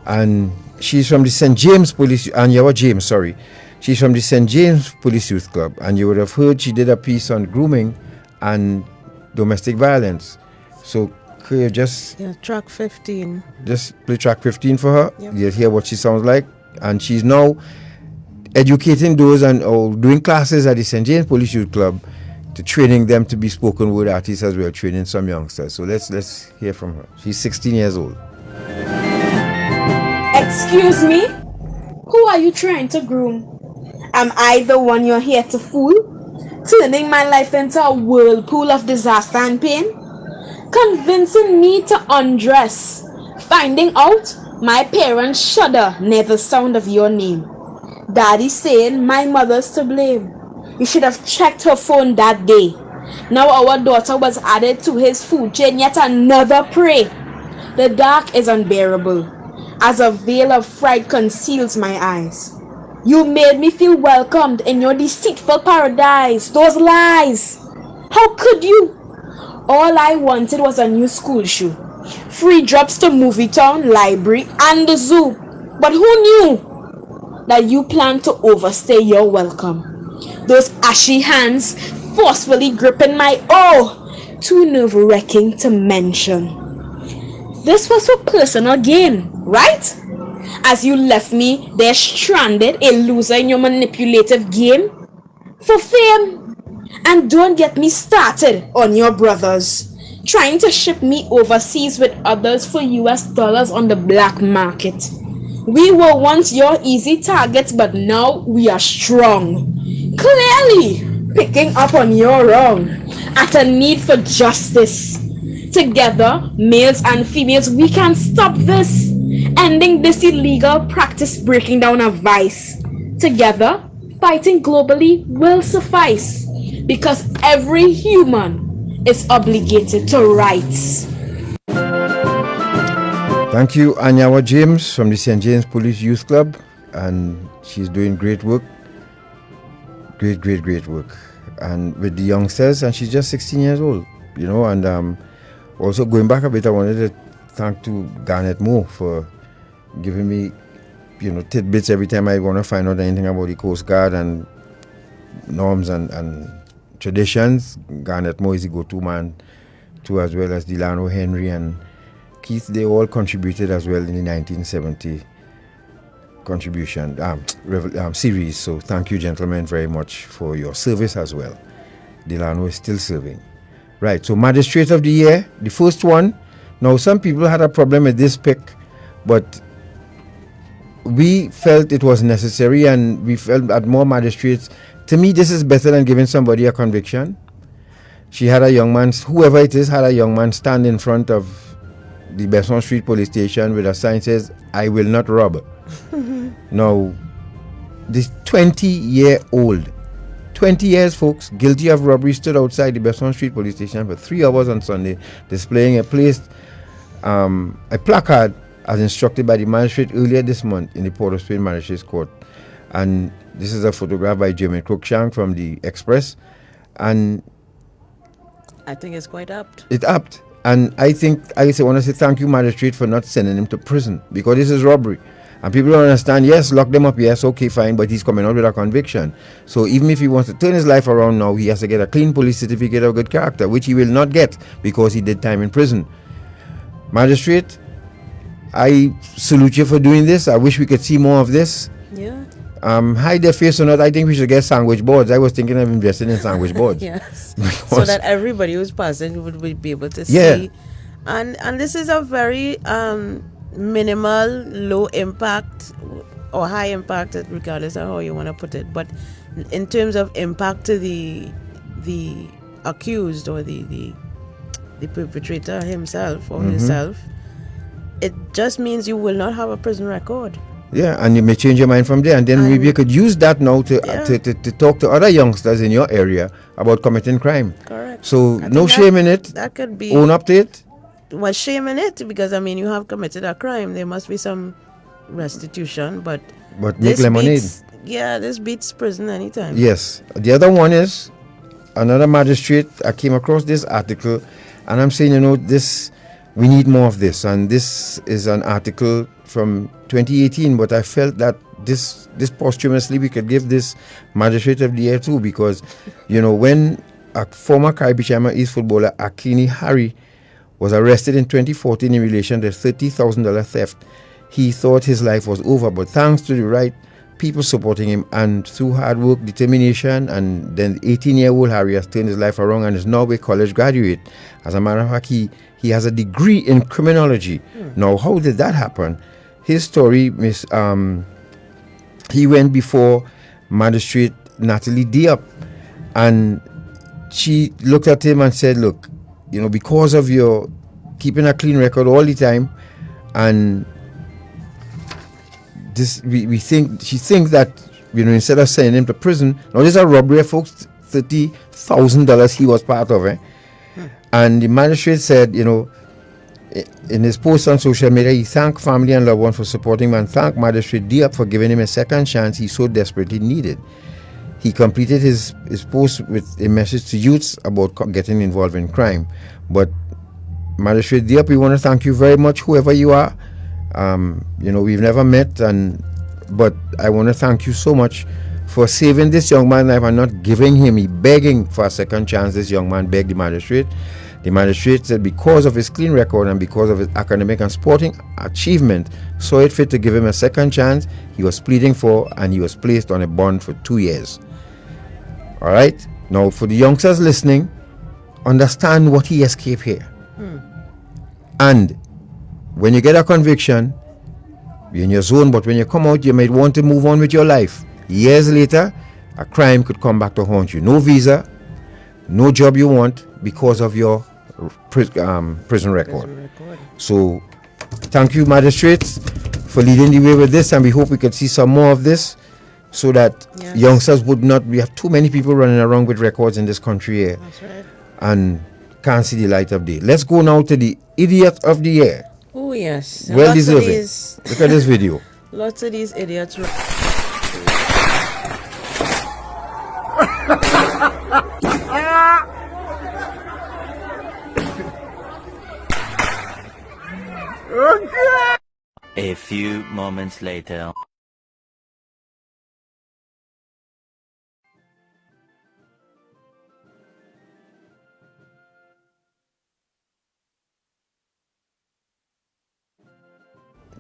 and she's from the St. James Police, Anyawa James, sorry. She's from the St. James Police Youth Club, and you would have heard she did a piece on grooming and domestic violence. So could you just track 15. Just play track 15 for her. Yep. You'll hear what she sounds like, and she's now educating those and doing classes at the St. James Police Youth Club to training them to be spoken word artists as well, training some youngsters. So let's hear from her. She's 16 years old. Excuse me? Who are you trying to groom? Am I the one you're here to fool? Turning my life into a whirlpool of disaster and pain? Convincing me to undress. Finding out my parents shudder near the sound of your name. Daddy saying my mother's to blame. You should have checked her phone that day. Now our daughter was added to his food chain, yet another prey. The dark is unbearable, as a veil of fright conceals my eyes. You made me feel welcomed in your deceitful paradise. Those lies! How could you? All I wanted was a new school shoe, free drops to Movie Town, library, and the zoo. But who knew that you planned to overstay your welcome? Those ashy hands forcefully gripping my too nerve-wracking to mention. This was for personal gain, right? as you left me there stranded, a loser in your manipulative game for fame. And don't get me started on your brothers trying to ship me overseas with others for US dollars on the black market. We were once your easy targets, but now we are strong, clearly picking up on your wrong, at a need for justice. Together, males and females, we can stop this, ending this illegal practice, breaking down a vice. Together, fighting globally will suffice, because every human is obligated to rights. Thank you, Anyawa James from the St. James Police Youth Club, and she's doing great work. Great work. And with the youngsters, and she's just 16 years old, you know. And also going back a bit, I wanted to thank to Garnet Moore for giving me, you know, tidbits every time I want to find out anything about the Coast Guard and norms and traditions. Garnet Moore is the go-to man too, as well as Delano Henry and Keith. They all contributed as well in the 1970 contribution series. So thank you, gentlemen, very much for your service as well. Delano is still serving. Right, so Magistrate of the Year, the first one. Now, some people had a problem with this pick, but we felt it was necessary, and we felt that more magistrates. To me, this is better than giving somebody a conviction. She had a young man, whoever it is, had a young man stand in front of the Besson Street police station with a sign says, "I will not rob." Now, this 20-year-old, 20 years, folks, guilty of robbery, stood outside the Besson Street police station for 3 hours on Sunday, displaying a placard as instructed by the magistrate earlier this month in the Port of Spain Magistrates Court. And this is a photograph by Jeremy Cruikshank from the Express, and I think it's quite apt. It's apt. And I want to say thank you, magistrate, for not sending him to prison, because this is robbery. And people don't understand, yes, lock them up, yes, okay, fine, but he's coming out with a conviction. So even if he wants to turn his life around now, he has to get a clean police certificate of good character, which he will not get because he did time in prison. Magistrate, I salute you for doing this. I wish we could see more of this. Yeah. Hide their face or not, I think we should get sandwich boards. I was thinking of investing in sandwich boards. Yes. So that everybody who's passing would be able to see. And this is a very minimal, low impact or high impact, regardless of how you want to put it. But in terms of impact to the accused or the perpetrator himself or herself, it just means you will not have a prison record. Yeah, and you may change your mind from there, and then maybe you could use that now to talk to other youngsters in your area about committing crime. Correct. So no shame in it. That could be. Own up to it. Well, shame in it, because I mean, you have committed a crime. There must be some restitution, but make lemonade. This beats prison anytime. Yes. The other one is another magistrate. I came across this article, and I'm saying, we need more of this. And this is an article from 2018, but I felt that this posthumously we could give this Magistrate of the Year too, because when a former Caribbean East footballer Akini Harry was arrested in 2014 in relation to $30,000 theft, he thought his life was over, but thanks to the right people supporting him and through hard work, determination, and then the 18-year-old Harry has turned his life around and is now a college graduate. As a matter of fact, he has a degree in criminology. Now, how did that happen? His story, he went before Magistrate Natalie Diop, and she looked at him and said, look, because of your keeping a clean record all the time, and this, she thinks that, instead of sending him to prison, now this is a robbery, folks, $30,000 he was part of, And the magistrate said, in his post on social media, he thanked family and loved ones for supporting him and thanked Magistrate Diop for giving him a second chance he so desperately needed. He completed his post with a message to youths about getting involved in crime. But Magistrate Diop, we want to thank you very much, whoever you are. We've never met, but I want to thank you so much for saving this young man's life and not giving him, begging for a second chance. This young man begged the magistrate. The magistrate said because of his clean record and because of his academic and sporting achievement, saw it fit to give him a second chance. He was pleading for and he was placed on a bond for 2 years. All right? Now, for the youngsters listening, understand what he escaped here. And when you get a conviction, you're in your zone, but when you come out, you might want to move on with your life. Years later, a crime could come back to haunt you. No visa, no job you want because of your prison record. So, thank you, magistrates, for leading the way with this, and we hope we can see some more of this so that youngsters would not. We have too many people running around with records in this country here. That's right. And can't see the light of day. Let's go now to the idiot of the year. Oh, yes. Well deserving. Look at this video. Lots of these idiots. A few moments later.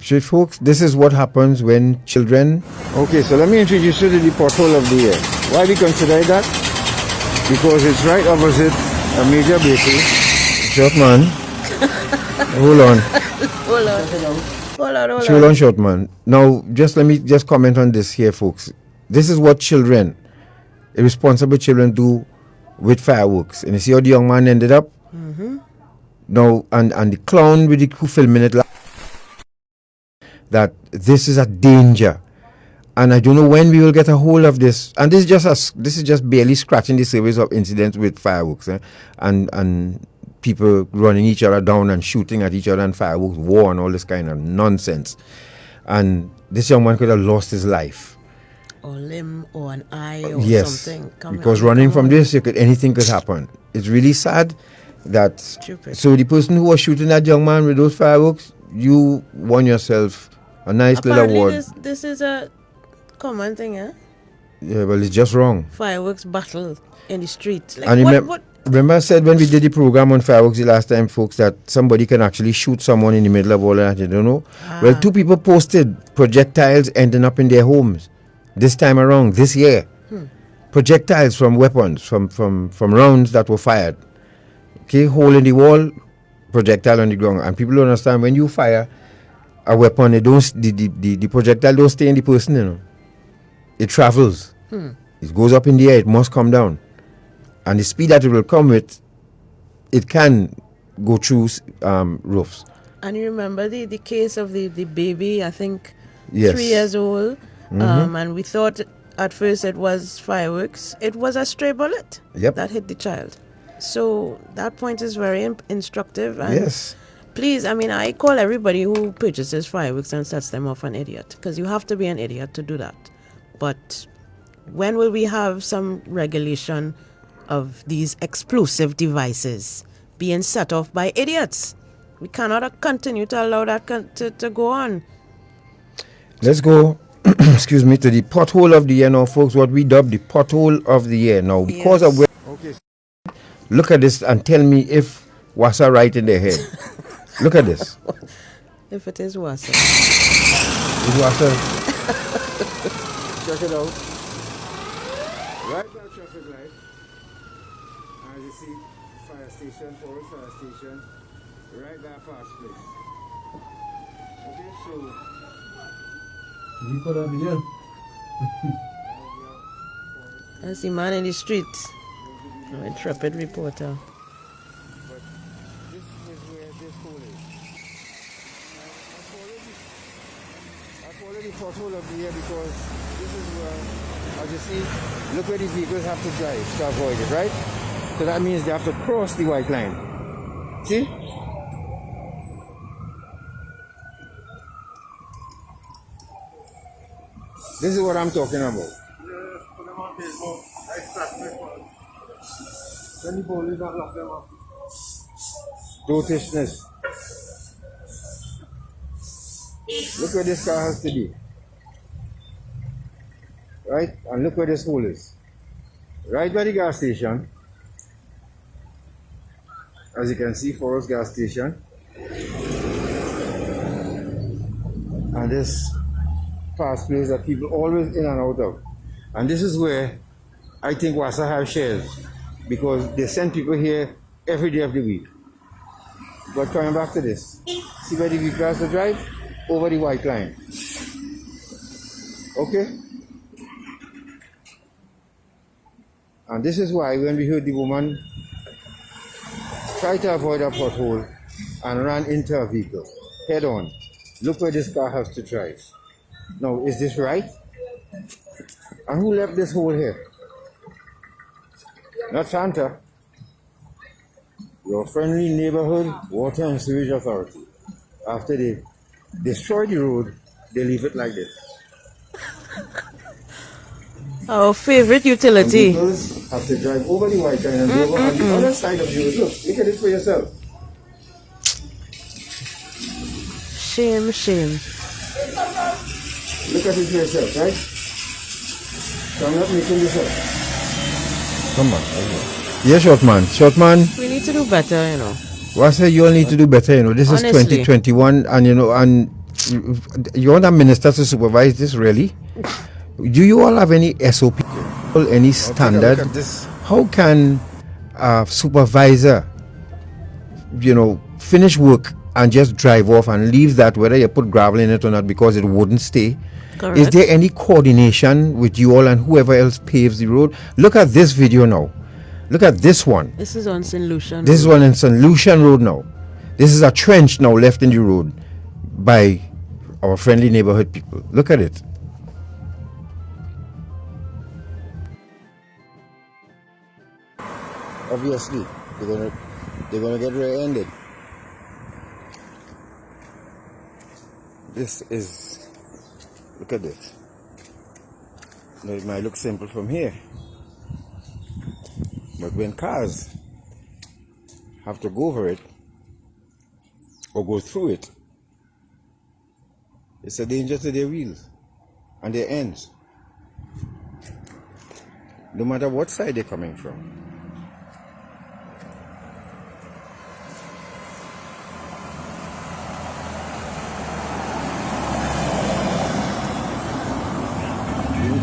Shit, folks, this is what happens when children... Okay, so let me introduce you to the pothole of the year. Why we consider that? Because it's right opposite a major bakery. Short man. Hold on. Hold on, short man. Now, let me comment on this here, folks. This is what children, irresponsible children, do with fireworks. And you see how the young man ended up? Now, and the clown with who filming it, that this is a danger, and I don't know when we will get a hold of this. And this is just barely scratching the surface of incidents with fireworks, and people running each other down and shooting at each other and fireworks war and all this kind of nonsense. And this young man could have lost his life, or limb, or an eye, or something. Because running from this, anything could happen. It's really sad that. Stupid. So the person who was shooting that young man with those fireworks, you won yourself a nice Apparently little award. This is a common thing, eh? Yeah, well, it's just wrong. Fireworks battle in the street. Like, And remember I said when we did the program on fireworks the last time, folks, that somebody can actually shoot someone in the middle of all that, you don't know? Well, 2 people posted projectiles ending up in their homes this time around, this year. Projectiles from weapons, from rounds that were fired. Okay, hole in the wall, projectile on the ground. And people don't understand, when you fire a weapon, the projectile don't stay in the person, you know. It travels. It goes up in the air, it must come down. And the speed that it will come with, it can go through roofs. And you remember the case of the baby, I think 3 Yes. years old, and we thought at first it was fireworks. It was a stray bullet that hit the child. So that point is very instructive. And Yes. please, I mean, I call everybody who purchases fireworks and sets them off an idiot, because you have to be an idiot to do that. But when will we have some regulation of these explosive devices being set off by idiots? We cannot continue to allow that to go on. Let's go, excuse me, to the pothole of the year now, folks. What we dub the pothole of the year now, because of where. Okay, look at this and tell me if Wassa right in their head. Look at this. If it is Wassa. Is Wassa? Check it out. Right by the traffic light. As you see, fire station, Forest Fire Station, right by Fast Place. Okay, so. You could have been. That's the man in the street. An intrepid reporter. This is where this hole is. I call it the pothole of the year because this is where, as you see, look where these vehicles have to drive to avoid it, right? So that means they have to cross the white line. See? This is what I'm talking about. Dotishness. Look where this car has to be. Right? And look where this hole is. Right by the gas station. As you can see, Forest gas station. And this fast place that people always in and out of. And this is where I think Wassa have shares, because they send people here every day of the week. But coming back to this, see where the vehicle has to drive? Over the white line. Okay? And this is why when we heard the woman try to avoid a pothole and ran into a vehicle head on, look where this car has to drive. Now, is this right? And who left this hole here? Not Santa. Your friendly neighborhood water and sewage authority. After they destroy the road, they leave it like this. Our favorite utility. And people have to drive over the white line and go over on the other side of the road. Look at it for yourself. Shame, shame. Look at it for yourself, right? So I'm not making this up. Come on. Yeah, short man. We need to do better, you know. Well, I say you all need to do better, you know. This is Honestly. 2021, and you know, and you want a minister to supervise this, really? Do you all have any SOP, any standard? look at this. How can a supervisor, you know, finish work and just drive off and leave that, whether you put gravel in it or not, because it wouldn't stay? Correct. Is there any coordination with you all and whoever else paves the road? Look at this video now. Look at this one. This is on St. Lucian. This is one in St. Lucian Road now. This is a trench now left in the road by our friendly neighborhood people. Look at it. Obviously, they're gonna get rear-ended. This is, look at this. Now it might look simple from here, but when cars have to go over it or go through it, it's a danger to their wheels and their ends, no matter what side they're coming from.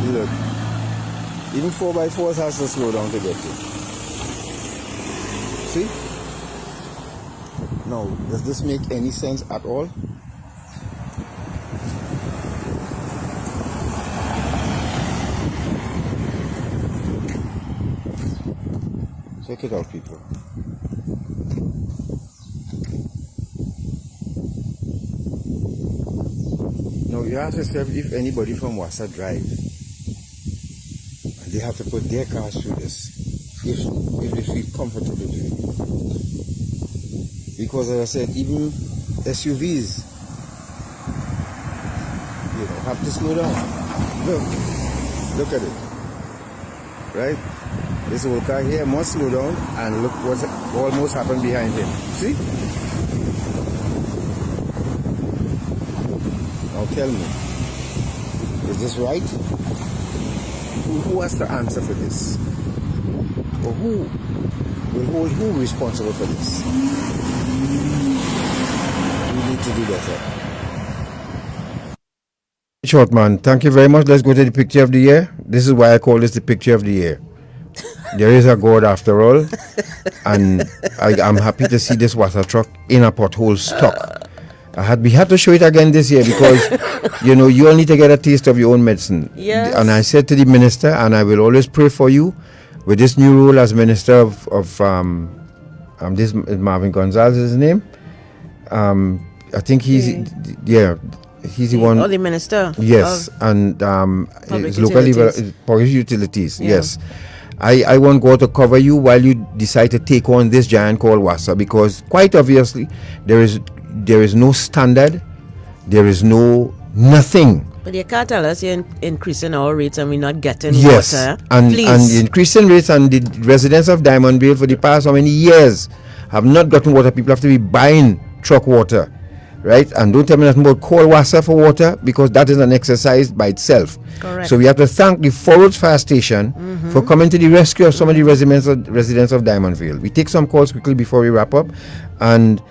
Look, even 4x4s has to slow down to get to. See? Now, does this make any sense at all? Check it out, people. Now, you ask yourself if anybody from Wassa drive. They have to put their cars through this if they feel comfortable doing it. Because as I said, even SUVs, you know, have to slow down. Look at it. Right? This old car here must slow down, and look what's almost happened behind him. See? Now tell me, is this right? Who has to answer for this? Or who will hold who responsible for this? We need to do better. Short man, thank you very much. Let's go to the picture of the year. This is why I call this the picture of the year. There is a God after all, and I'm happy to see this water truck in a pothole stock. We had to show it again this year because, you know, you all need to get a taste of your own medicine. Yes. And I said to the minister, and I will always pray for you with this new role as minister of this is Marvin Gonzalez, his name. I think he's the one. Oh, the minister. Yes, and Public public utilities. Yeah. Yes. I want God to cover you while you decide to take on this giant called Wassa, because quite obviously there is no standard, there is nothing. But you can't tell us you're increasing our rates and we're not getting yes, water. and Please. the increasing rates, and the residents of Diamond Vale for the past how many years have not gotten water. People have to be buying truck water, right? And don't tell me nothing about cold water for water, because that is an exercise by itself. Correct. So we have to thank the Forwards Fire Station for coming to the rescue of some of the residents of Diamondville. We take some calls quickly before we wrap up. And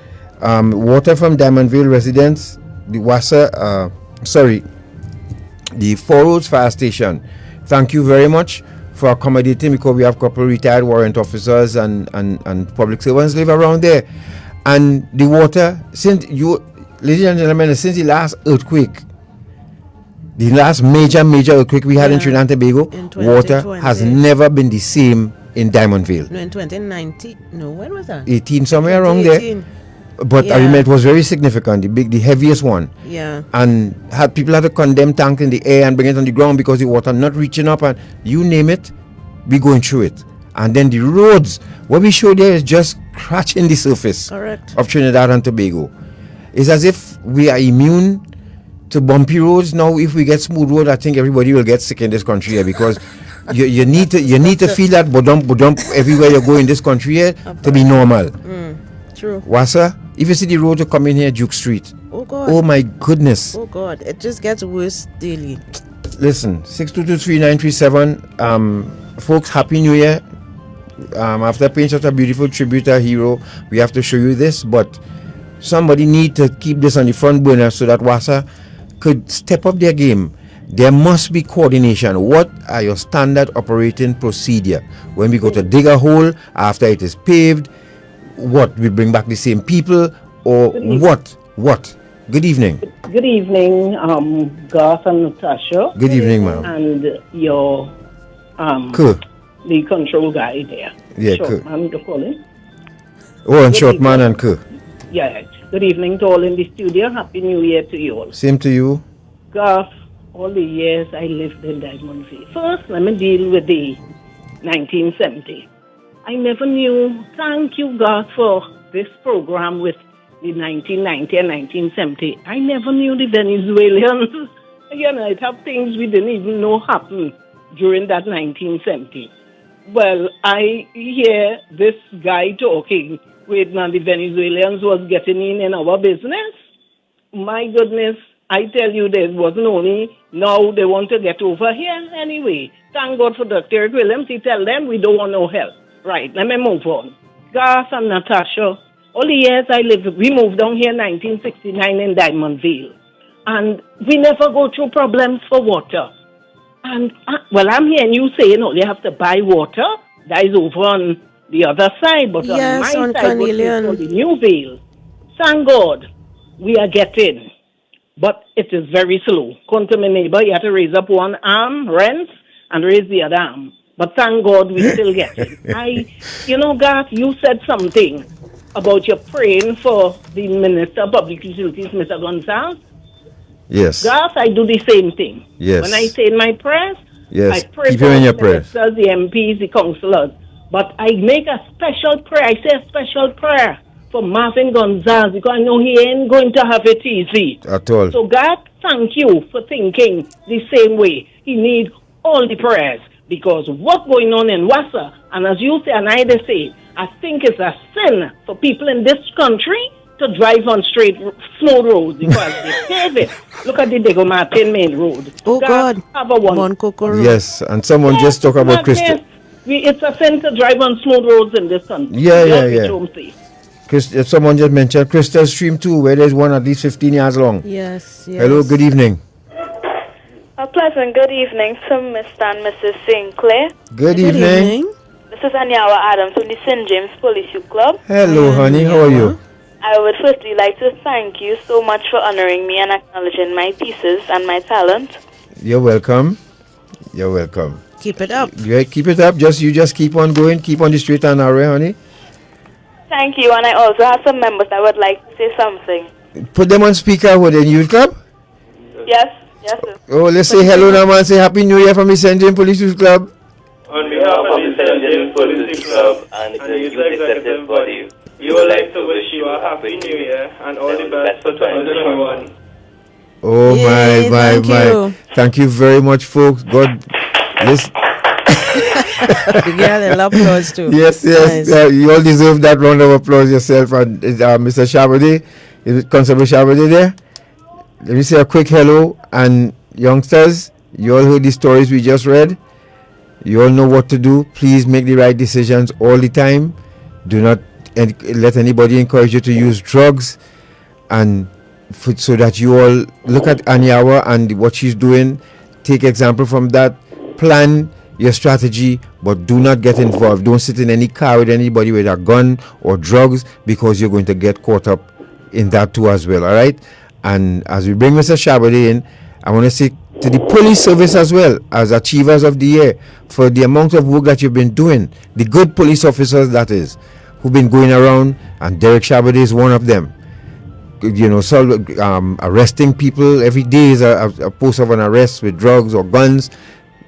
water from Diamondville residents, the Forwards Fire Station, thank you very much for accommodating, because we have a couple of retired warrant officers and public servants live around there. And the water, ladies and gentlemen, since the last earthquake, the last major earthquake we had in Trinidad and Tobago, water has never been the same in Diamondville. No, in 2019. No, when was that? 18, somewhere around there. But I remember it was very significant, the heaviest one. Yeah. And people had to condemn tank in the air and bring it on the ground because the water not reaching up, and you name it, we going through it. And then the roads, what we show there is just scratching the surface of Trinidad and Tobago. It's as if we are immune to bumpy roads. Now, if we get smooth road, I think everybody will get sick in this country here, because you need to feel that budump everywhere you go in this country here to be normal. True. Wasa, if you see the road to come in here, Duke Street. Oh God. Oh my goodness. Oh God, it just gets worse daily. Listen, 6223937. Folks, Happy New Year. After paying such a beautiful tribute to a hero, we have to show you this, but somebody need to keep this on the front burner so that Wasa could step up their game. There must be coordination. What are your standard operating procedure? When we go to dig a hole after it is paved, what? We bring back the same people, or what? Good evening. Good evening, Garth and Natasha. Good evening, ma'am. And your the control guy there. Yeah, Short cool. man to call him. Oh, and Good Short evening. Man and Co. Yeah. Good evening to all in the studio. Happy New Year to you all. Same to you. Garth, all the years I lived in Diamondville. First, let me deal with the 1970. I never knew. Thank you, God, for this program with the 1990 and 1970. I never knew the Venezuelans. It have things we didn't even know happened during that 1970. Well, I hear this guy talking with the Venezuelans was getting in our business. My goodness, I tell you, there wasn't only now they want to get over here anyway. Thank God for Dr. Williams. He tell them we don't want no help. Right, let me move on. Garth and Natasha, all the years I lived, we moved down here in 1969 in Diamondville. And we never go through problems for water. And, I'm hearing you saying, you have to buy water. That is over on the other side. But Yes, on on my side, what is Carnelian. called the New Vale, thank God, we are getting. But it is very slow. Come to my neighbor, you have to raise up one arm, rinse, and raise the other arm. But thank God we still get it. Garth, you said something about you praying for the Minister of Public Utilities, Mr. Gonzalez. Yes. Garth, I do the same thing. Yes. When I say in my prayers, Yes. I pray Keep for him in the your prayers. ministers, the MPs, the councillors. But I make a special prayer. I say a special prayer for Marvin Gonzalez, because I know he ain't going to have it easy. At all. So God, thank you for thinking the same way. He needs all the prayers, because what's going on in Wassa, and as you say, and I say, I think it's a sin for people in this country to drive on straight, smooth roads, because they pave it. Look at the Diego Martin Main Road. Oh God, have a one. Yes, and someone just talked about Christian. It's a sin to drive on smooth roads in this country. Yeah. Someone just mentioned Crystal Stream 2, where there's one at least 15 yards long. Yes. Hello, good evening. A pleasant good evening to Mr. and Mrs. Sinclair. Good evening. This is Anyawa Adams from the St. James Police Youth Club. Hello, honey. How are you? I would firstly like to thank you so much for honoring me and acknowledging my pieces and my talent. You're welcome. You're welcome. Keep it up. Yeah, keep it up. You just keep on going. Keep on the straight and narrow, honey. Thank you, and I also have some members that would like to say something. Put them on speaker with the youth club. Yes, sir. Oh, let's say hello now, man. Say Happy New Year from the St. James Police Youth Club. On behalf of the St. James Police Club and the Youth Executive Body, we would like to wish you a Happy New Year and all the best for 2021. Oh, Yay, my. Thank you very much, folks. God bless. The girl, a lot of applause too. Yes. Nice. You all deserve that round of applause yourself. And Mr. Shabadi, Is Constable Shabade there? Let me say a quick hello. And youngsters, you all heard the stories we just read. You all know what to do. Please make the right decisions all the time. Do not let anybody encourage you to use drugs. And so that you all look at Anyawa and what she's doing. Take example from that. Plan your strategy, but do not get involved. Don't sit in any car with anybody with a gun or drugs, because you're going to get caught up in that too as well. All right. And as we bring Mr. Shabade in, I want to say to the police service as well, as Achievers of the Year, for the amount of work that you've been doing, the good police officers that is, who've been going around, and Derek Shabade is one of them. You know, arresting people every day is a post of an arrest with drugs or guns.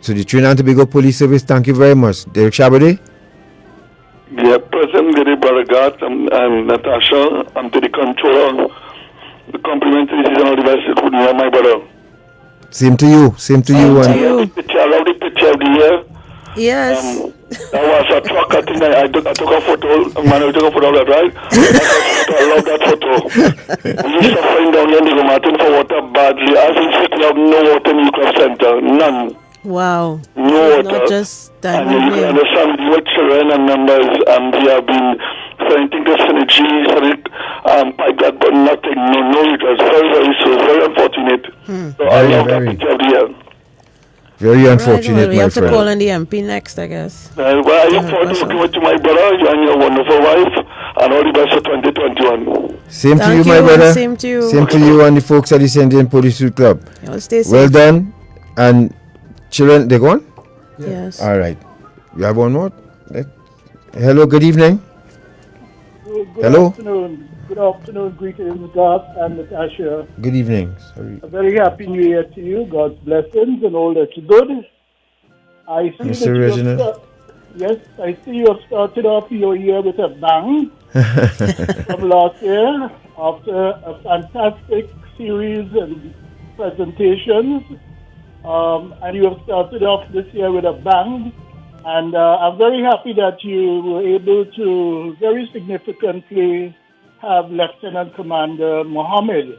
So the Trinidad and Tobago Police Service, thank you very much. Derek Shabade? Yeah, President Gary Baragat and Natasha, and to the controller, the complimentary is all the best for my brother. Same to you. Same to you. I love the picture of the year. Yes. That was a truck. I think I took a photo. Man, I took a photo of that, right? I love that photo. We're suffering down here in the Martin for water badly. As in city, have no water in the Club Center. None. Wow. No water. Not just that. And you can understand with children and numbers, we have been trying to get synergy, pipe that, but nothing. No, it was very, very slow, very unfortunate. So I love that picture of the year. Very unfortunate, well, we have my to call friend. on the MP next, I guess. Well, I look forward to working with you, my brother, you and your wonderful wife, and all the best for 2021. Same to Thank you, my you, brother. and same to you. Same to you and the folks at the St. John Police Youth Club. Y'all stay safe. Well done. And children, they gone? Yes. All right. You have one more? Hello, good evening. Good Hello. afternoon. Good afternoon. Greetings, Garth and Natasha. Good evening. Sorry. A very happy New Year to you. God's blessings and all that's good. I see Mr. that you Reginald. yes, I see you have started off your year with a bang from last year after a fantastic series and presentations. And you have started off this year with a bang. And I'm very happy that you were able to very significantly have Lieutenant Commander Mohammed.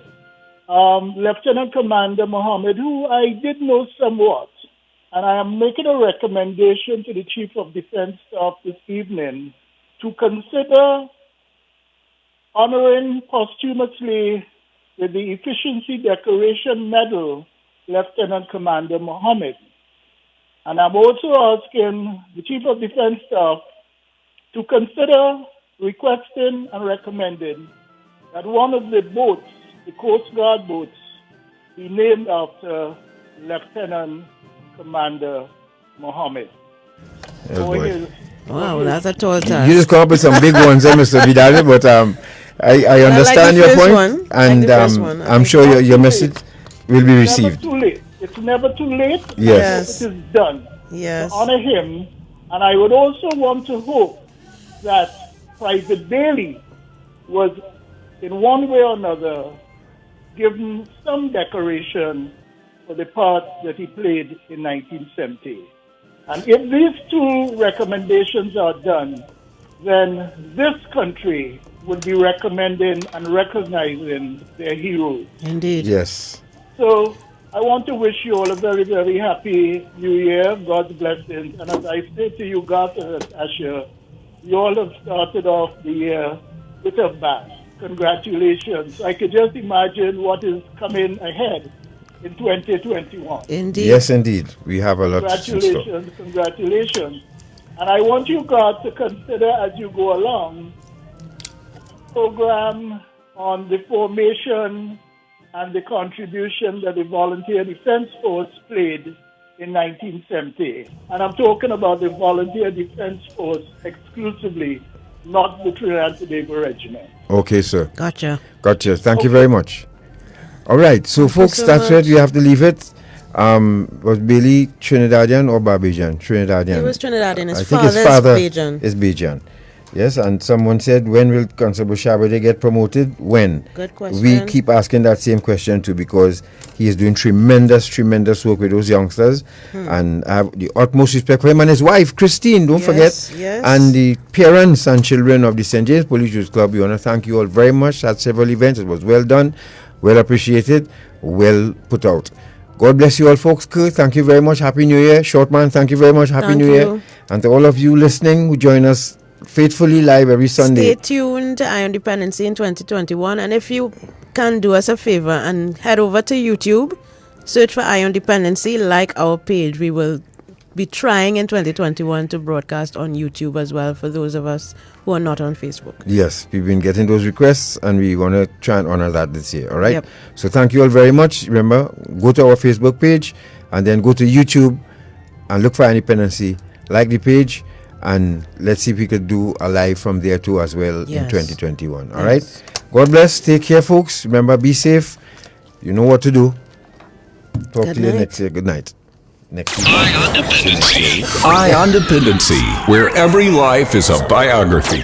Lieutenant Commander Mohammed, who I did know somewhat, and I am making a recommendation to the Chief of Defense Staff this evening to consider honoring posthumously with the Efficiency Decoration Medal Lieutenant Commander Mohammed. And I'm also asking the Chief of Defense Staff to consider requesting and recommending that one of the boats, the Coast Guard boats, be named after Lieutenant Commander Mohammed. Oh boy. Wow, that's a tall task. You just come up with some big ones, Mr. Vidal, but I understand your point, and I'm sure your message will be received. It's never too late. It's never too late. Yes. It is done. Yes. To honor him. And I would also want to hope that Private Bailey was, in one way or another, given some decoration for the part that he played in 1970. And if these two recommendations are done, then this country would be recommending and recognizing their heroes. Indeed. Yes. So I want to wish you all a very, very happy New Year, God's blessings. And as I say to you, Garth and Asher, you all have started off the year with a bang. Congratulations. I could just imagine what is coming ahead in 2021. Indeed. Yes, indeed. We have a lot to store. Congratulations, congratulations. And I want you, God, to consider as you go along program on the formation and the contribution that the Volunteer Defense Force played in 1970. And I'm talking about the Volunteer Defense Force exclusively, not the Trinidad and Tobago Regiment. Okay, sir. Gotcha. Thank you very much. All right, so folks, that's it. You have to leave it. Was Bailey Trinidadian or Babijan? Trinidadian. He was Trinidadian. I think his father is Bajan. Yes, and someone said, when will Constable Shabade get promoted? When? Good question. We keep asking that same question too, because he is doing tremendous work with those youngsters. And I have the utmost respect for him and his wife, Christine, don't forget. Yes. And the parents and children of the St. James Police Youth Club. We want to thank you all very much. At several events, it was well done, well appreciated, well put out. God bless you all, folks. Kurt, thank you very much. Happy New Year. Shortman, thank you very much. Happy New Year. And to all of you listening who join us faithfully live every Sunday. Stay tuned to Iron Dependency in 2021. And if you can do us a favor and head over to YouTube, search for Iron Dependency, like our page. We will be trying in 2021 to broadcast on YouTube as well for those of us who are not on Facebook. Yes, we've been getting those requests and we want to try and honor that this year. All right. Yep. So thank you all very much. Remember, go to our Facebook page and then go to YouTube and look for Iron Dependency. Like the page. And let's see if we could do a live from there too as well in 2021. All right. God bless. Take care, folks. Remember, be safe. You know what to do. Talk to you next year. Good night. Next week. Eye on Dependency, where every life is a biography.